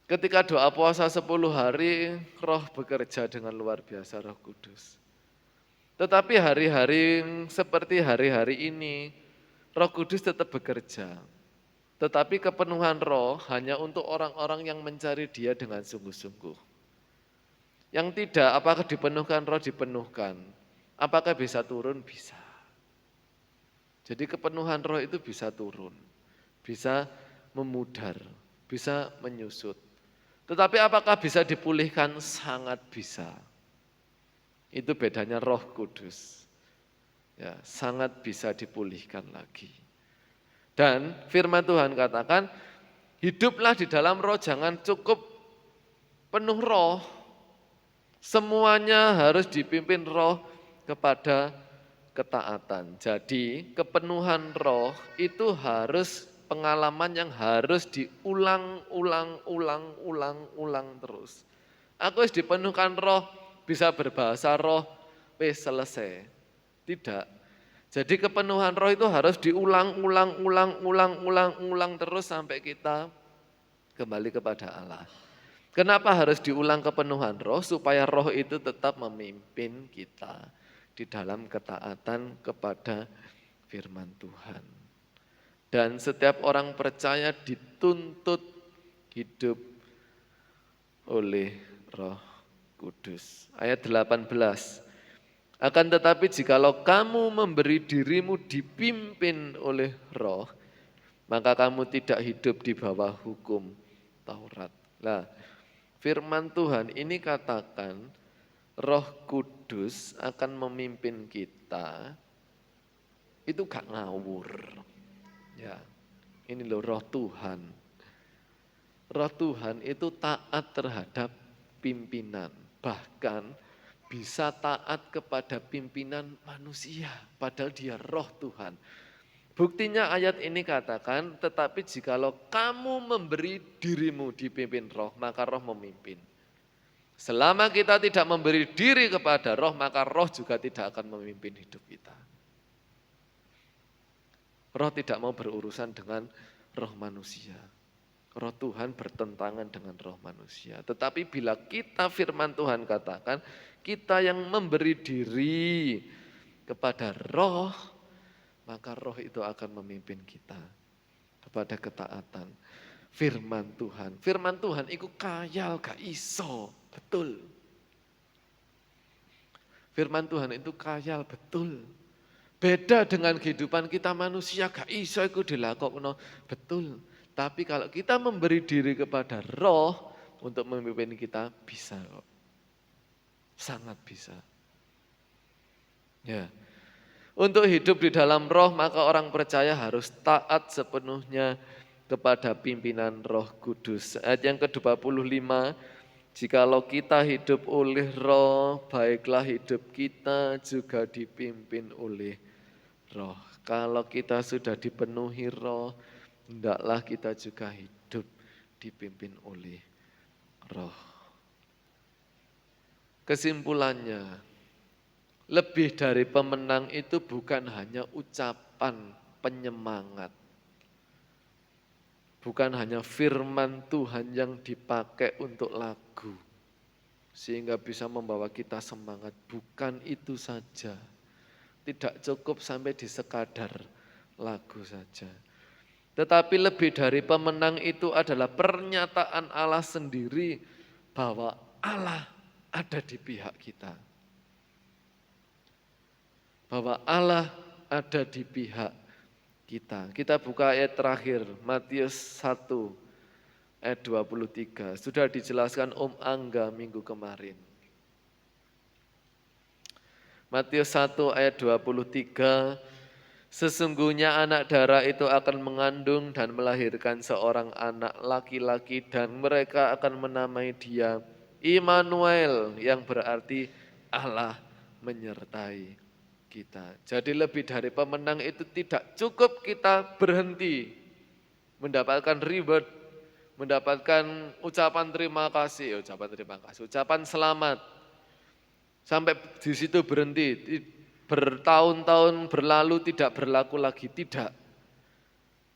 Ketika doa puasa 10 hari, roh bekerja dengan luar biasa, Roh Kudus. Tetapi hari-hari seperti hari-hari ini, Roh Kudus tetap bekerja. Tetapi kepenuhan roh hanya untuk orang-orang yang mencari Dia dengan sungguh-sungguh. Yang tidak, apakah dipenuhkan roh? Dipenuhkan. Apakah bisa turun? Bisa. Jadi kepenuhan roh itu bisa turun, bisa memudar, bisa menyusut. Tetapi apakah bisa dipulihkan? Sangat bisa. Itu bedanya Roh Kudus. Ya, sangat bisa dipulihkan lagi. Dan firman Tuhan katakan, hiduplah di dalam roh, jangan cukup penuh roh. Semuanya harus dipimpin roh kepada ketaatan. Jadi kepenuhan roh itu harus pengalaman yang harus diulang terus. Aku harus dipenuhkan roh, bisa berbahasa roh, wis selesai. Tidak. Jadi kepenuhan roh itu harus diulang terus sampai kita kembali kepada Allah. Kenapa harus diulang kepenuhan roh? Supaya roh itu tetap memimpin kita di dalam ketaatan kepada firman Tuhan. Dan setiap orang percaya dituntut hidup oleh Roh Kudus. Ayat 18. Akan tetapi jikalau kamu memberi dirimu dipimpin oleh roh, maka kamu tidak hidup di bawah hukum Taurat. Nah, firman Tuhan ini katakan Roh Kudus akan memimpin kita, itu gak ngawur. Ya, ini loh roh Tuhan. Roh Tuhan itu taat terhadap pimpinan, bahkan bisa taat kepada pimpinan manusia, padahal dia roh Tuhan. Buktinya ayat ini katakan, tetapi jikalau kamu memberi dirimu dipimpin roh, maka roh memimpin. Selama kita tidak memberi diri kepada roh, maka roh juga tidak akan memimpin hidup kita. Roh tidak mau berurusan dengan roh manusia. Roh Tuhan bertentangan dengan roh manusia. Tetapi bila kita firman Tuhan katakan, kita yang memberi diri kepada roh, maka roh itu akan memimpin kita kepada ketaatan. Firman Tuhan itu kayal gak iso, betul. Firman Tuhan itu kayal, betul. Beda dengan kehidupan kita manusia, gak iso iku dilakokno, betul. Tapi kalau kita memberi diri kepada roh untuk memimpin kita, bisa kok. Sangat bisa. Ya. Untuk hidup di dalam roh, maka orang percaya harus taat sepenuhnya kepada pimpinan Roh Kudus. Ayat yang ke-25, jikalau kita hidup oleh roh, baiklah hidup kita juga dipimpin oleh roh. Kalau kita sudah dipenuhi roh, hendaklah kita juga hidup dipimpin oleh roh. Kesimpulannya, lebih dari pemenang itu bukan hanya ucapan penyemangat. Bukan hanya firman Tuhan yang dipakai untuk lagu. Sehingga bisa membawa kita semangat. Bukan itu saja. Tidak cukup sampai di sekadar lagu saja. Tetapi lebih dari pemenang itu adalah pernyataan Allah sendiri bahwa Allah ada di pihak kita. Bahwa Allah ada di pihak kita. Kita buka ayat terakhir, Matius 1 ayat 23. Sudah dijelaskan Om Angga minggu kemarin. Matius 1 ayat 23, sesungguhnya anak darah itu akan mengandung dan melahirkan seorang anak laki-laki dan mereka akan menamai dia Immanuel yang berarti Allah menyertai kita. Jadi lebih dari pemenang itu tidak cukup kita berhenti mendapatkan reward, mendapatkan ucapan terima kasih, ucapan selamat. Sampai di situ berhenti, bertahun-tahun berlalu tidak berlaku lagi, tidak.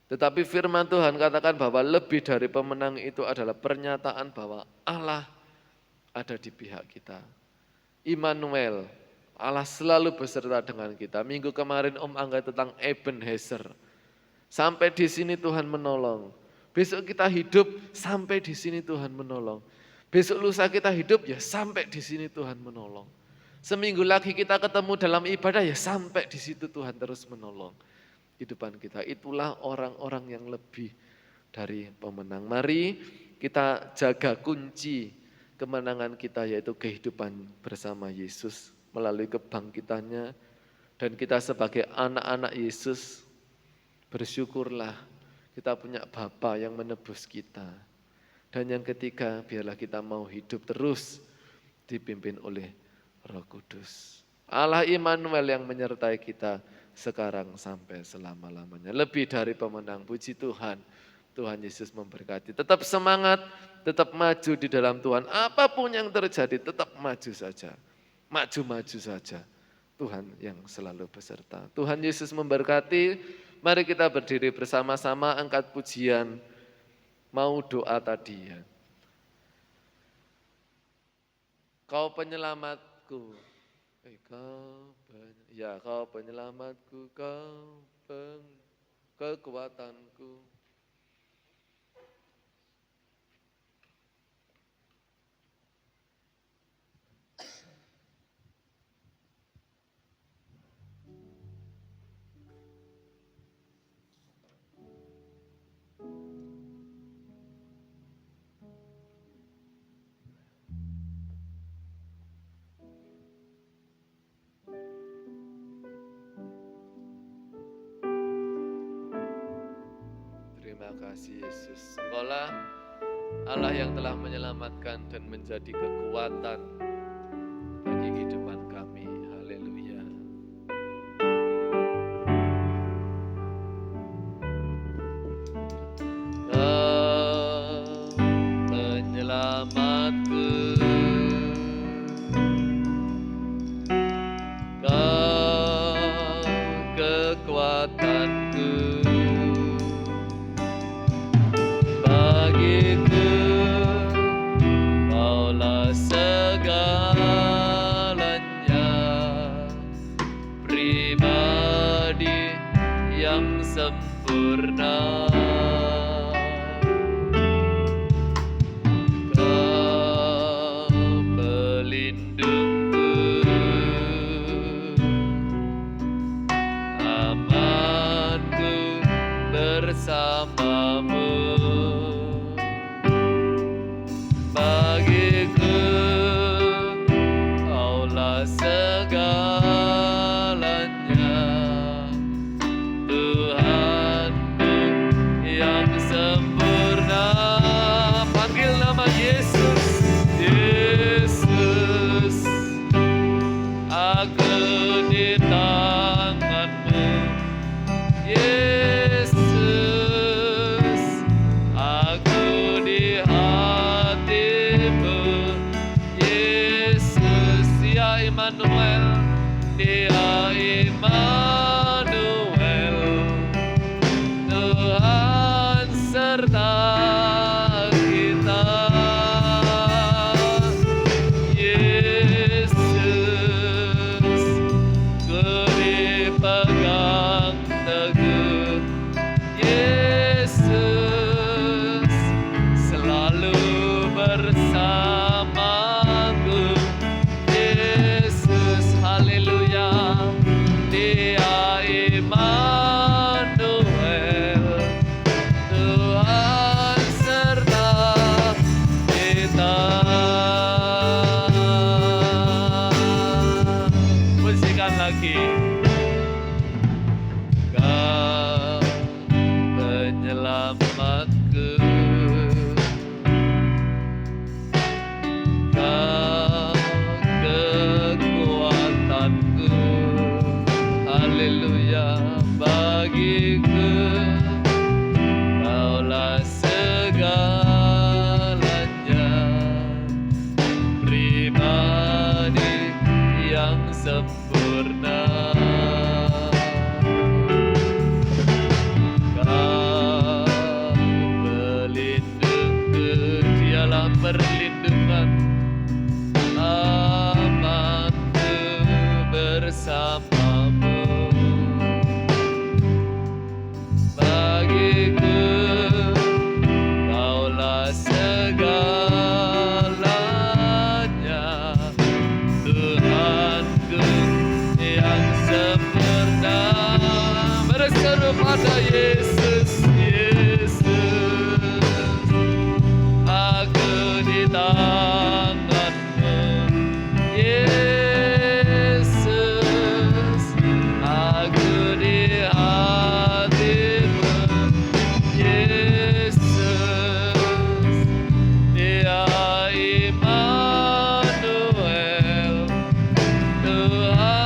Tetapi firman Tuhan katakan bahwa lebih dari pemenang itu adalah pernyataan bahwa Allah ada di pihak kita. Immanuel, Allah selalu beserta dengan kita. Minggu kemarin Om Angga tentang Ebenezer. Sampai di sini Tuhan menolong. Besok kita hidup, sampai di sini Tuhan menolong. Besok lusa kita hidup, ya sampai di sini Tuhan menolong. Seminggu lagi kita ketemu dalam ibadah, ya sampai di situ Tuhan terus menolong kehidupan kita. Itulah orang-orang yang lebih dari pemenang. Mari kita jaga kunci kemenangan kita, yaitu kehidupan bersama Yesus melalui kebangkitannya. Dan kita sebagai anak-anak Yesus, bersyukurlah kita punya Bapa yang menebus kita. Dan yang ketiga, biarlah kita mau hidup terus dipimpin oleh Roh Kudus. Allah Immanuel yang menyertai kita sekarang sampai selama-lamanya. Lebih dari pemenang, puji Tuhan. Tuhan Yesus memberkati. Tetap semangat, tetap maju di dalam Tuhan. Apapun yang terjadi, tetap maju saja. Maju-maju saja. Tuhan yang selalu beserta. Tuhan Yesus memberkati. Mari kita berdiri bersama-sama, angkat pujian. Mau doa tadi ya. Kau penyelamatku. Kau penyelamatku, kau kekuatanku. Terima kasih Yesus. Engkaulah Allah yang telah menyelamatkan dan menjadi kekuatan bagi kehidupan kami. Haleluya. Kau penyelamatku, Kau kekuatanku. Sempurna, Kau pelindungku, amanku bersamamu. Bagiku Kaulah segalanya, Tuhanku yang sempurna. Panggil nama Yesus, Yesus. Aku di tangan-Mu, Yesus. Aku di hati-Mu, Yesus. Dia Immanuel, Dia Immanuel. Tuhan serta kita, Yesus. Ku dipegang teguh, Yesus. Selalu bersamaku, Yesus. Haleluya. Dia Immanuel, Tuhan serta kita. Pujikan lagi. Kau penyelamatku, Kau kekuatanku. Haleluya. Bagiku Kaulah segalanya, pribadi yang sempurna. Kau pelindungku, Dialah perlindungan, amanku bersamamu. Bagiku Kaulah segalanya, Tuhanku yang sempurna. Berseru pada Yesus, Yesus. Aku di tangan-Mu, Yesus. Aku di hati-Mu, Yesus. Dia Immanuel, Tuhan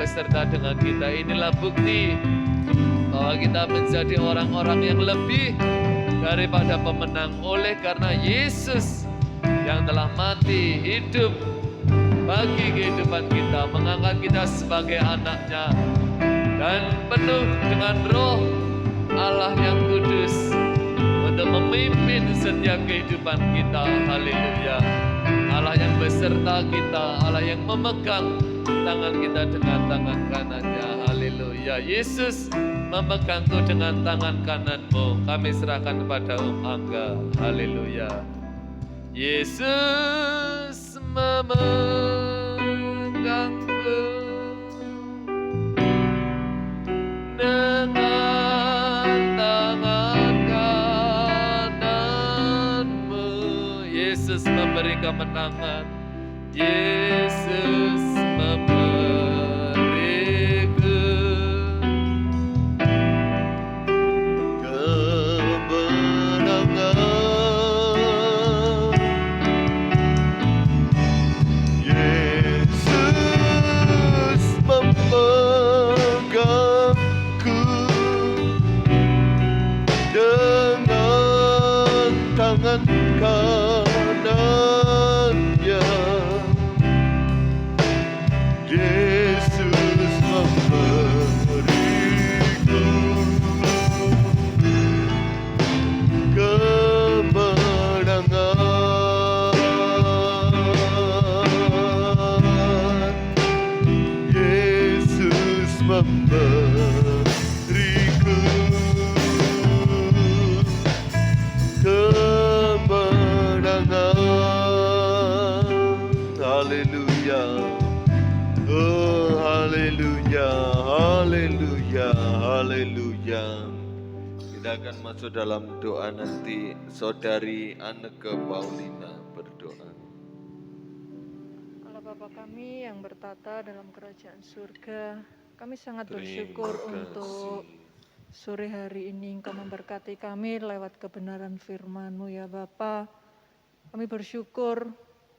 beserta dengan kita. Inilah bukti bahwa kita menjadi orang-orang yang lebih daripada pemenang oleh karena Yesus yang telah mati, hidup bagi kehidupan kita, mengangkat kita sebagai anak-Nya, dan penuh dengan roh Allah yang kudus untuk memimpin setiap kehidupan kita. Haleluya. Allah yang beserta kita, Allah yang memegang tangan kita dengan tangan kanannya. Haleluya. Yesus memegangku dengan tangan kananmu. Kami serahkan kepada Angga. Haleluya. Yesus memegangku dengan tangan kananmu. Yesus memberi kemenangan. Yesus memberiku kemenangan. Yesus memegangku dengan tangan kanannya. Yesus memberiku kemenangan. Yesus memberiku kemenangan. Haleluya. Oh, haleluya, haleluya, haleluya. Kita akan masuk dalam doa nanti. Saudari Anneke Paulina berdoa. Allah Bapa kami yang bertata dalam kerajaan surga, kami sangat Terima bersyukur kasih. untuk sore hari ini Engkau memberkati kami lewat kebenaran firman-Mu ya Bapa. Kami bersyukur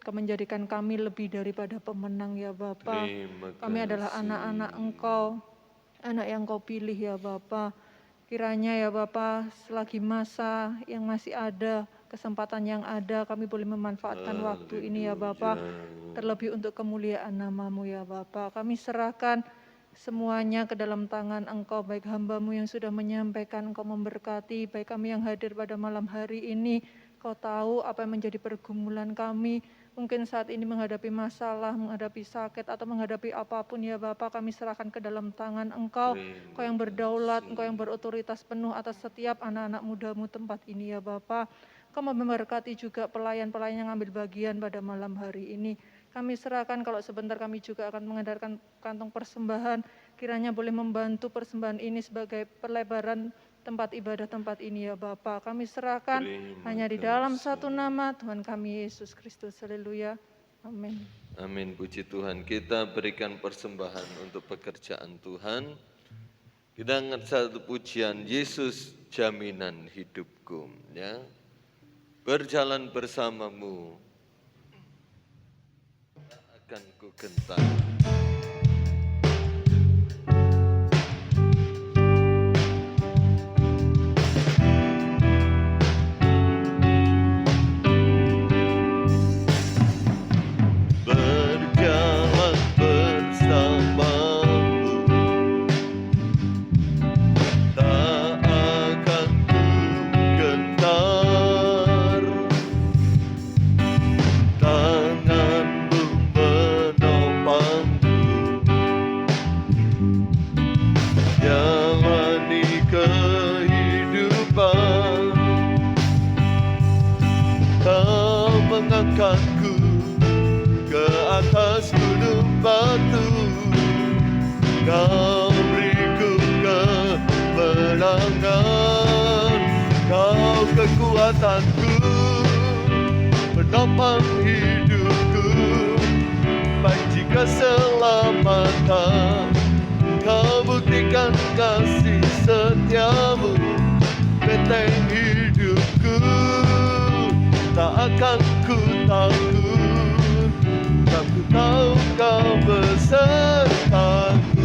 Kau menjadikan kami lebih daripada pemenang ya Bapa. Terima Kami adalah kasih. anak-anak Engkau, anak yang Kau pilih ya Bapa. Kiranya ya Bapa, selagi masa yang masih ada, kesempatan yang ada, kami boleh memanfaatkan waktu ini ya Bapa, terlebih untuk kemuliaan nama-Mu ya Bapa. Kami serahkan semuanya ke dalam tangan Engkau, baik hamba-Mu yang sudah menyampaikan, Engkau memberkati, baik kami yang hadir pada malam hari ini, Kau tahu apa yang menjadi pergumulan kami, mungkin saat ini menghadapi masalah, menghadapi sakit, atau menghadapi apapun ya Bapa, kami serahkan ke dalam tangan Engkau, Engkau yang berdaulat, Engkau yang berotoritas penuh atas setiap anak-anak muda-Mu tempat ini ya Bapa. Engkau memberkati juga pelayan-pelayan yang ambil bagian pada malam hari ini. Kami serahkan kalau sebentar kami juga akan mengadakan kantong persembahan, kiranya boleh membantu persembahan ini sebagai perlebaran tempat ibadah tempat ini ya Bapa. Kami serahkan hanya di dalam satu nama Tuhan kami Yesus Kristus. Haleluya. Amin. Amin, puji Tuhan. Kita berikan persembahan untuk pekerjaan Tuhan. Kita ingat satu pujian, Yesus jaminan hidupku, ya. Berjalan bersamamu akan ku gentar. Berjalan bersamamu, tak akan ku gentar. Tanganmu menopangku, jalani kehidupan. Kau mengangkatku ke atas gunung batu, Kau beriku kemenangan. Kau kekuatanku, penopang hidupku, baik jika selamatan. Kau buktikan kasih setiamu, benteng hidupku, tak akan ku takut. Aku tahu Kau besertaku.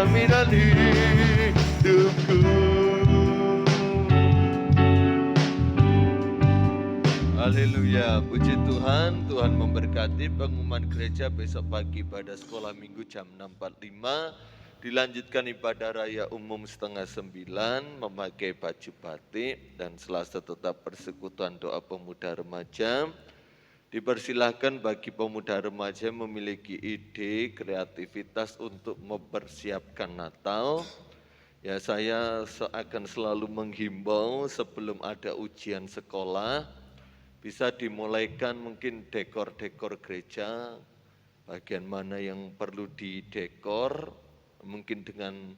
jaminan hidupku. Haleluya, puji Tuhan. Tuhan memberkati pengumuman gereja besok pagi pada sekolah minggu jam 6.45. Dilanjutkan ibadah raya umum setengah 9 memakai baju batik, dan Selasa tetap persekutuan doa pemuda remaja. Dipersilahkan bagi pemuda remaja yang memiliki ide, kreativitas untuk mempersiapkan Natal. Ya, saya akan selalu menghimbau sebelum ada ujian sekolah, bisa dimulaikan mungkin dekor-dekor gereja, bagian mana yang perlu didekor, mungkin dengan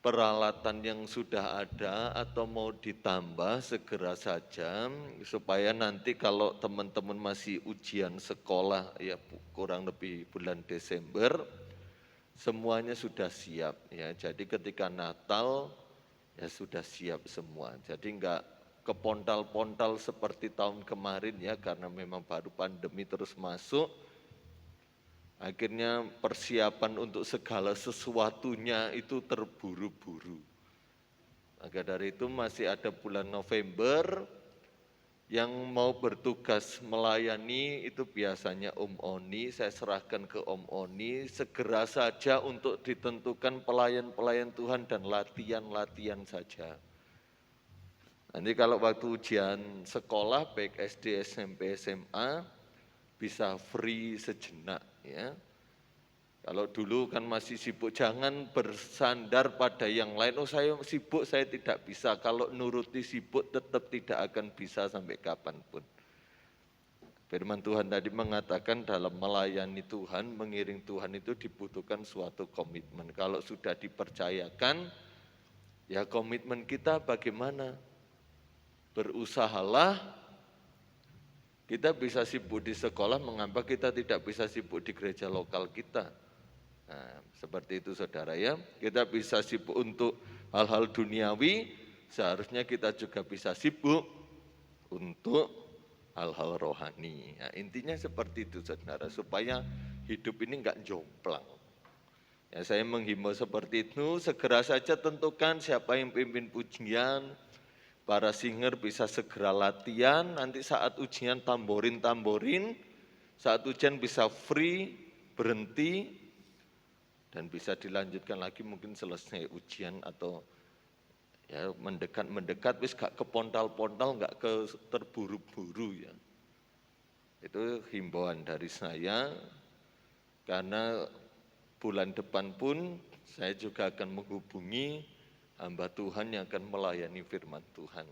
peralatan yang sudah ada atau mau ditambah segera saja, supaya nanti kalau teman-teman masih ujian sekolah ya kurang lebih bulan Desember, semuanya sudah siap ya. Jadi ketika Natal ya sudah siap semua. Jadi enggak kepontal-pontal seperti tahun kemarin ya, karena memang baru pandemi terus masuk. Akhirnya persiapan untuk segala sesuatunya itu terburu-buru. Maka dari itu masih ada bulan November yang mau bertugas melayani, itu biasanya Om Oni, saya serahkan ke Om Oni, segera saja untuk ditentukan pelayan-pelayan Tuhan dan latihan-latihan saja. Nanti kalau waktu ujian sekolah, baik SD, SMP, SMA, bisa free sejenak ya. Kalau dulu kan masih sibuk, jangan bersandar pada yang lain. Oh saya sibuk, saya tidak bisa. Kalau nuruti sibuk tetap tidak akan bisa sampai kapanpun. Firman Tuhan tadi mengatakan dalam melayani Tuhan, mengiring Tuhan itu dibutuhkan suatu komitmen. Kalau sudah dipercayakan, ya komitmen kita bagaimana? Berusahalah. Kita bisa sibuk di sekolah, mengapa kita tidak bisa sibuk di gereja lokal kita? Nah, seperti itu saudara ya. Kita bisa sibuk untuk hal-hal duniawi, seharusnya kita juga bisa sibuk untuk hal-hal rohani. Nah, intinya seperti itu saudara, supaya hidup ini enggak jomplang. Ya, saya menghimbau seperti itu, segera saja tentukan siapa yang pimpin pujian. Para singer bisa segera latihan, nanti saat ujian tamborin, saat ujian bisa free, berhenti, dan bisa dilanjutkan lagi mungkin selesai ujian atau ya mendekat, wis gak kepontal-pontal, gak ke terburu-buru ya. Itu himbauan dari saya, karena bulan depan pun saya juga akan menghubungi hamba Tuhan yang akan melayani firman Tuhan.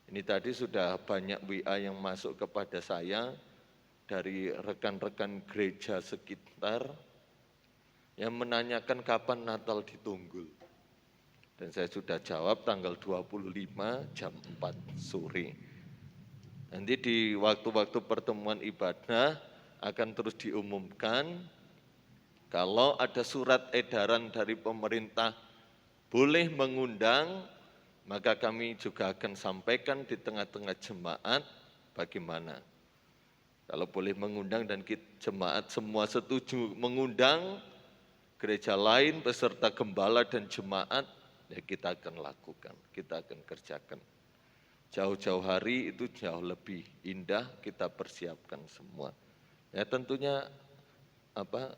Ini tadi sudah banyak WA yang masuk kepada saya dari rekan-rekan gereja sekitar yang menanyakan kapan Natal di Tunggul. Dan saya sudah jawab tanggal 25 jam 4 sore. Nanti di waktu-waktu pertemuan ibadah akan terus diumumkan kalau ada surat edaran dari pemerintah boleh mengundang, maka kami juga akan sampaikan di tengah-tengah jemaat bagaimana. Kalau boleh mengundang dan jemaat semua setuju mengundang, gereja lain beserta gembala dan jemaat, ya kita akan lakukan, kita akan kerjakan. Jauh-jauh hari itu jauh lebih indah, kita persiapkan semua. Ya tentunya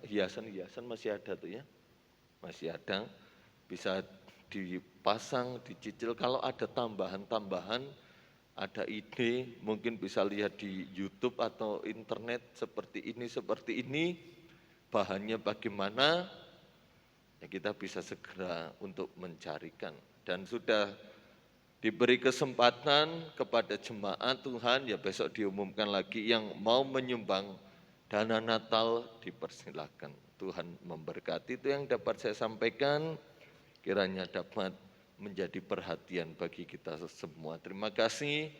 hiasan-hiasan masih ada tuh ya, masih ada, bisa dipasang, dicicil. Kalau ada tambahan-tambahan, ada ide, mungkin bisa lihat di YouTube atau internet seperti ini, bahannya bagaimana, ya kita bisa segera untuk mencarikan. Dan sudah diberi kesempatan kepada jemaat Tuhan, ya besok diumumkan lagi yang mau menyumbang dana Natal dipersilakan. Tuhan memberkati, itu yang dapat saya sampaikan. Kiranya dapat menjadi perhatian bagi kita semua. Terima kasih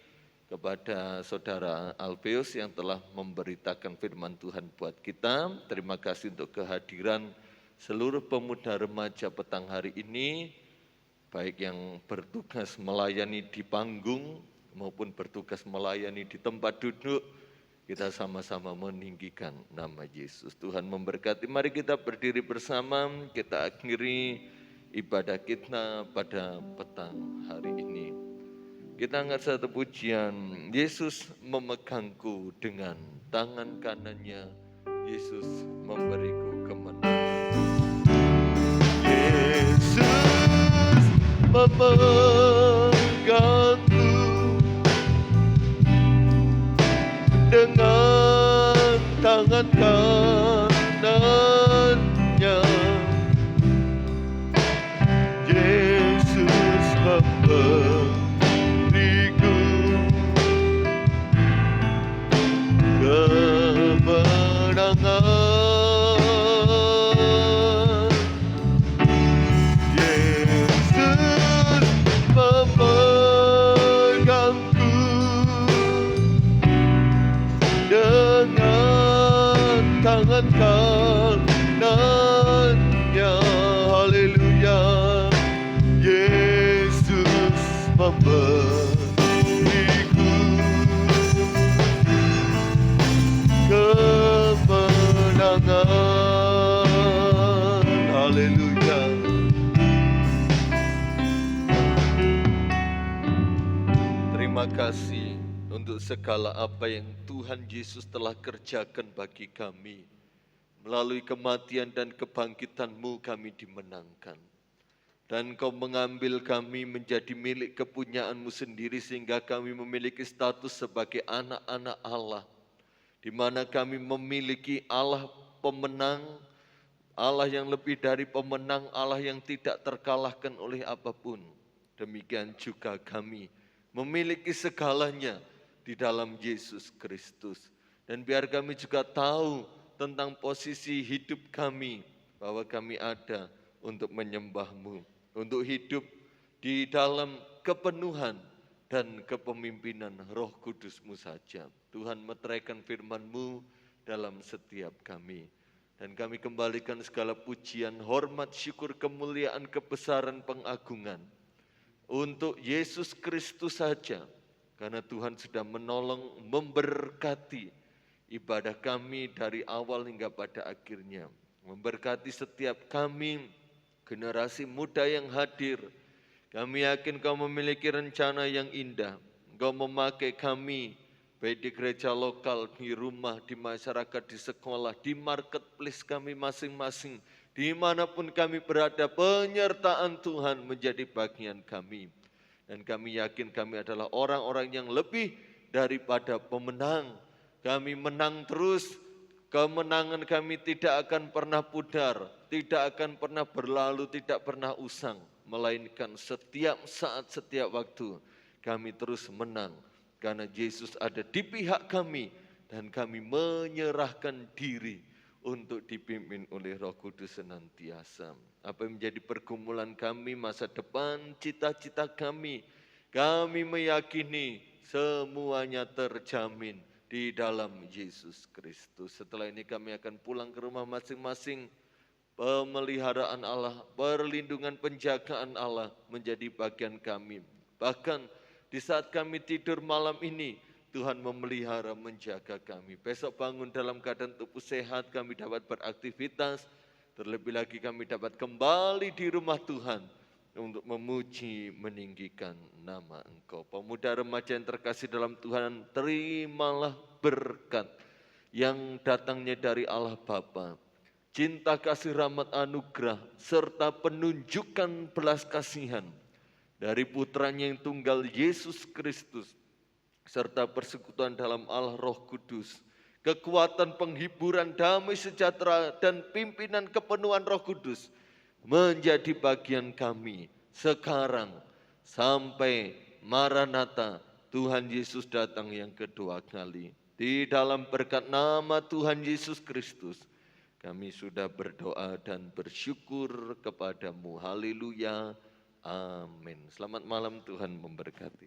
kepada Saudara Alpheus yang telah memberitakan firman Tuhan buat kita. Terima kasih untuk kehadiran seluruh pemuda remaja petang hari ini, baik yang bertugas melayani di panggung maupun bertugas melayani di tempat duduk, kita sama-sama meninggikan nama Yesus. Tuhan memberkati. Mari kita berdiri bersama, kita akhiri ibadah kita pada petang hari ini. Kita angkat satu pujian, Yesus memegangku dengan tangan kanannya, Yesus memberiku kemenangan. Yesus memegangku dengan tangan kanannya, Yesus memberiku kemenangan. Yesus memegangku dengan tangan kanannya. Haleluya. Yesus memberiku kemenangan. Haleluya. Terima kasih untuk segala apa yang Tuhan Yesus telah kerjakan bagi kami. Melalui kematian dan kebangkitan-Mu kami dimenangkan. Dan Engkau mengambil kami menjadi milik kepunyaan-Mu sendiri sehingga kami memiliki status sebagai anak-anak Allah. Di mana kami memiliki Allah pemenang, Allah yang lebih dari pemenang, Allah yang tidak terkalahkan oleh apapun. Demikian juga kami memiliki segalanya di dalam Yesus Kristus. Dan biar kami juga tahu tentang posisi hidup kami, bahwa kami ada untuk menyembah-Mu, untuk hidup di dalam kepenuhan dan kepemimpinan Roh Kudus-Mu saja. Tuhan meteraikan firman-Mu dalam setiap kami. Dan kami kembalikan segala pujian, hormat, syukur, kemuliaan, kebesaran, pengagungan untuk Yesus Kristus saja. Karena Tuhan sudah menolong, memberkati ibadah kami dari awal hingga pada akhirnya. Memberkati setiap kami, generasi muda yang hadir. Kami yakin Kau memiliki rencana yang indah. Engkau memakai kami, baik di gereja lokal, di rumah, di masyarakat, di sekolah, di marketplace kami masing-masing. Dimanapun kami berada, penyertaan Tuhan menjadi bagian kami. Dan kami yakin kami adalah orang-orang yang lebih daripada pemenang. Kami menang terus, kemenangan kami tidak akan pernah pudar, tidak akan pernah berlalu, tidak pernah usang. Melainkan setiap saat, setiap waktu kami terus menang. Karena Yesus ada di pihak kami dan kami menyerahkan diri untuk dipimpin oleh Roh Kudus senantiasa. Apa yang menjadi pergumulan kami, masa depan, cita-cita kami meyakini semuanya terjamin di dalam Yesus Kristus. Setelah ini kami akan pulang ke rumah masing-masing. Pemeliharaan Allah, perlindungan penjagaan Allah menjadi bagian kami. Bahkan di saat kami tidur malam ini, Tuhan memelihara, menjaga kami. Besok bangun dalam keadaan tubuh sehat, kami dapat beraktivitas. Terlebih lagi kami dapat kembali di rumah Tuhan untuk memuji, meninggikan nama Engkau. Pemuda remaja yang terkasih dalam Tuhan, terimalah berkat yang datangnya dari Allah Bapa. Cinta kasih rahmat anugerah serta penunjukan belas kasihan dari putranya yang tunggal Yesus Kristus, serta persekutuan dalam Allah Roh Kudus, kekuatan penghiburan, damai sejahtera, dan pimpinan kepenuhan Roh Kudus menjadi bagian kami sekarang sampai Maranatha, Tuhan Yesus datang yang kedua kali. Di dalam berkat nama Tuhan Yesus Kristus, kami sudah berdoa dan bersyukur kepadamu. Haleluya. Amin. Selamat malam, Tuhan memberkati.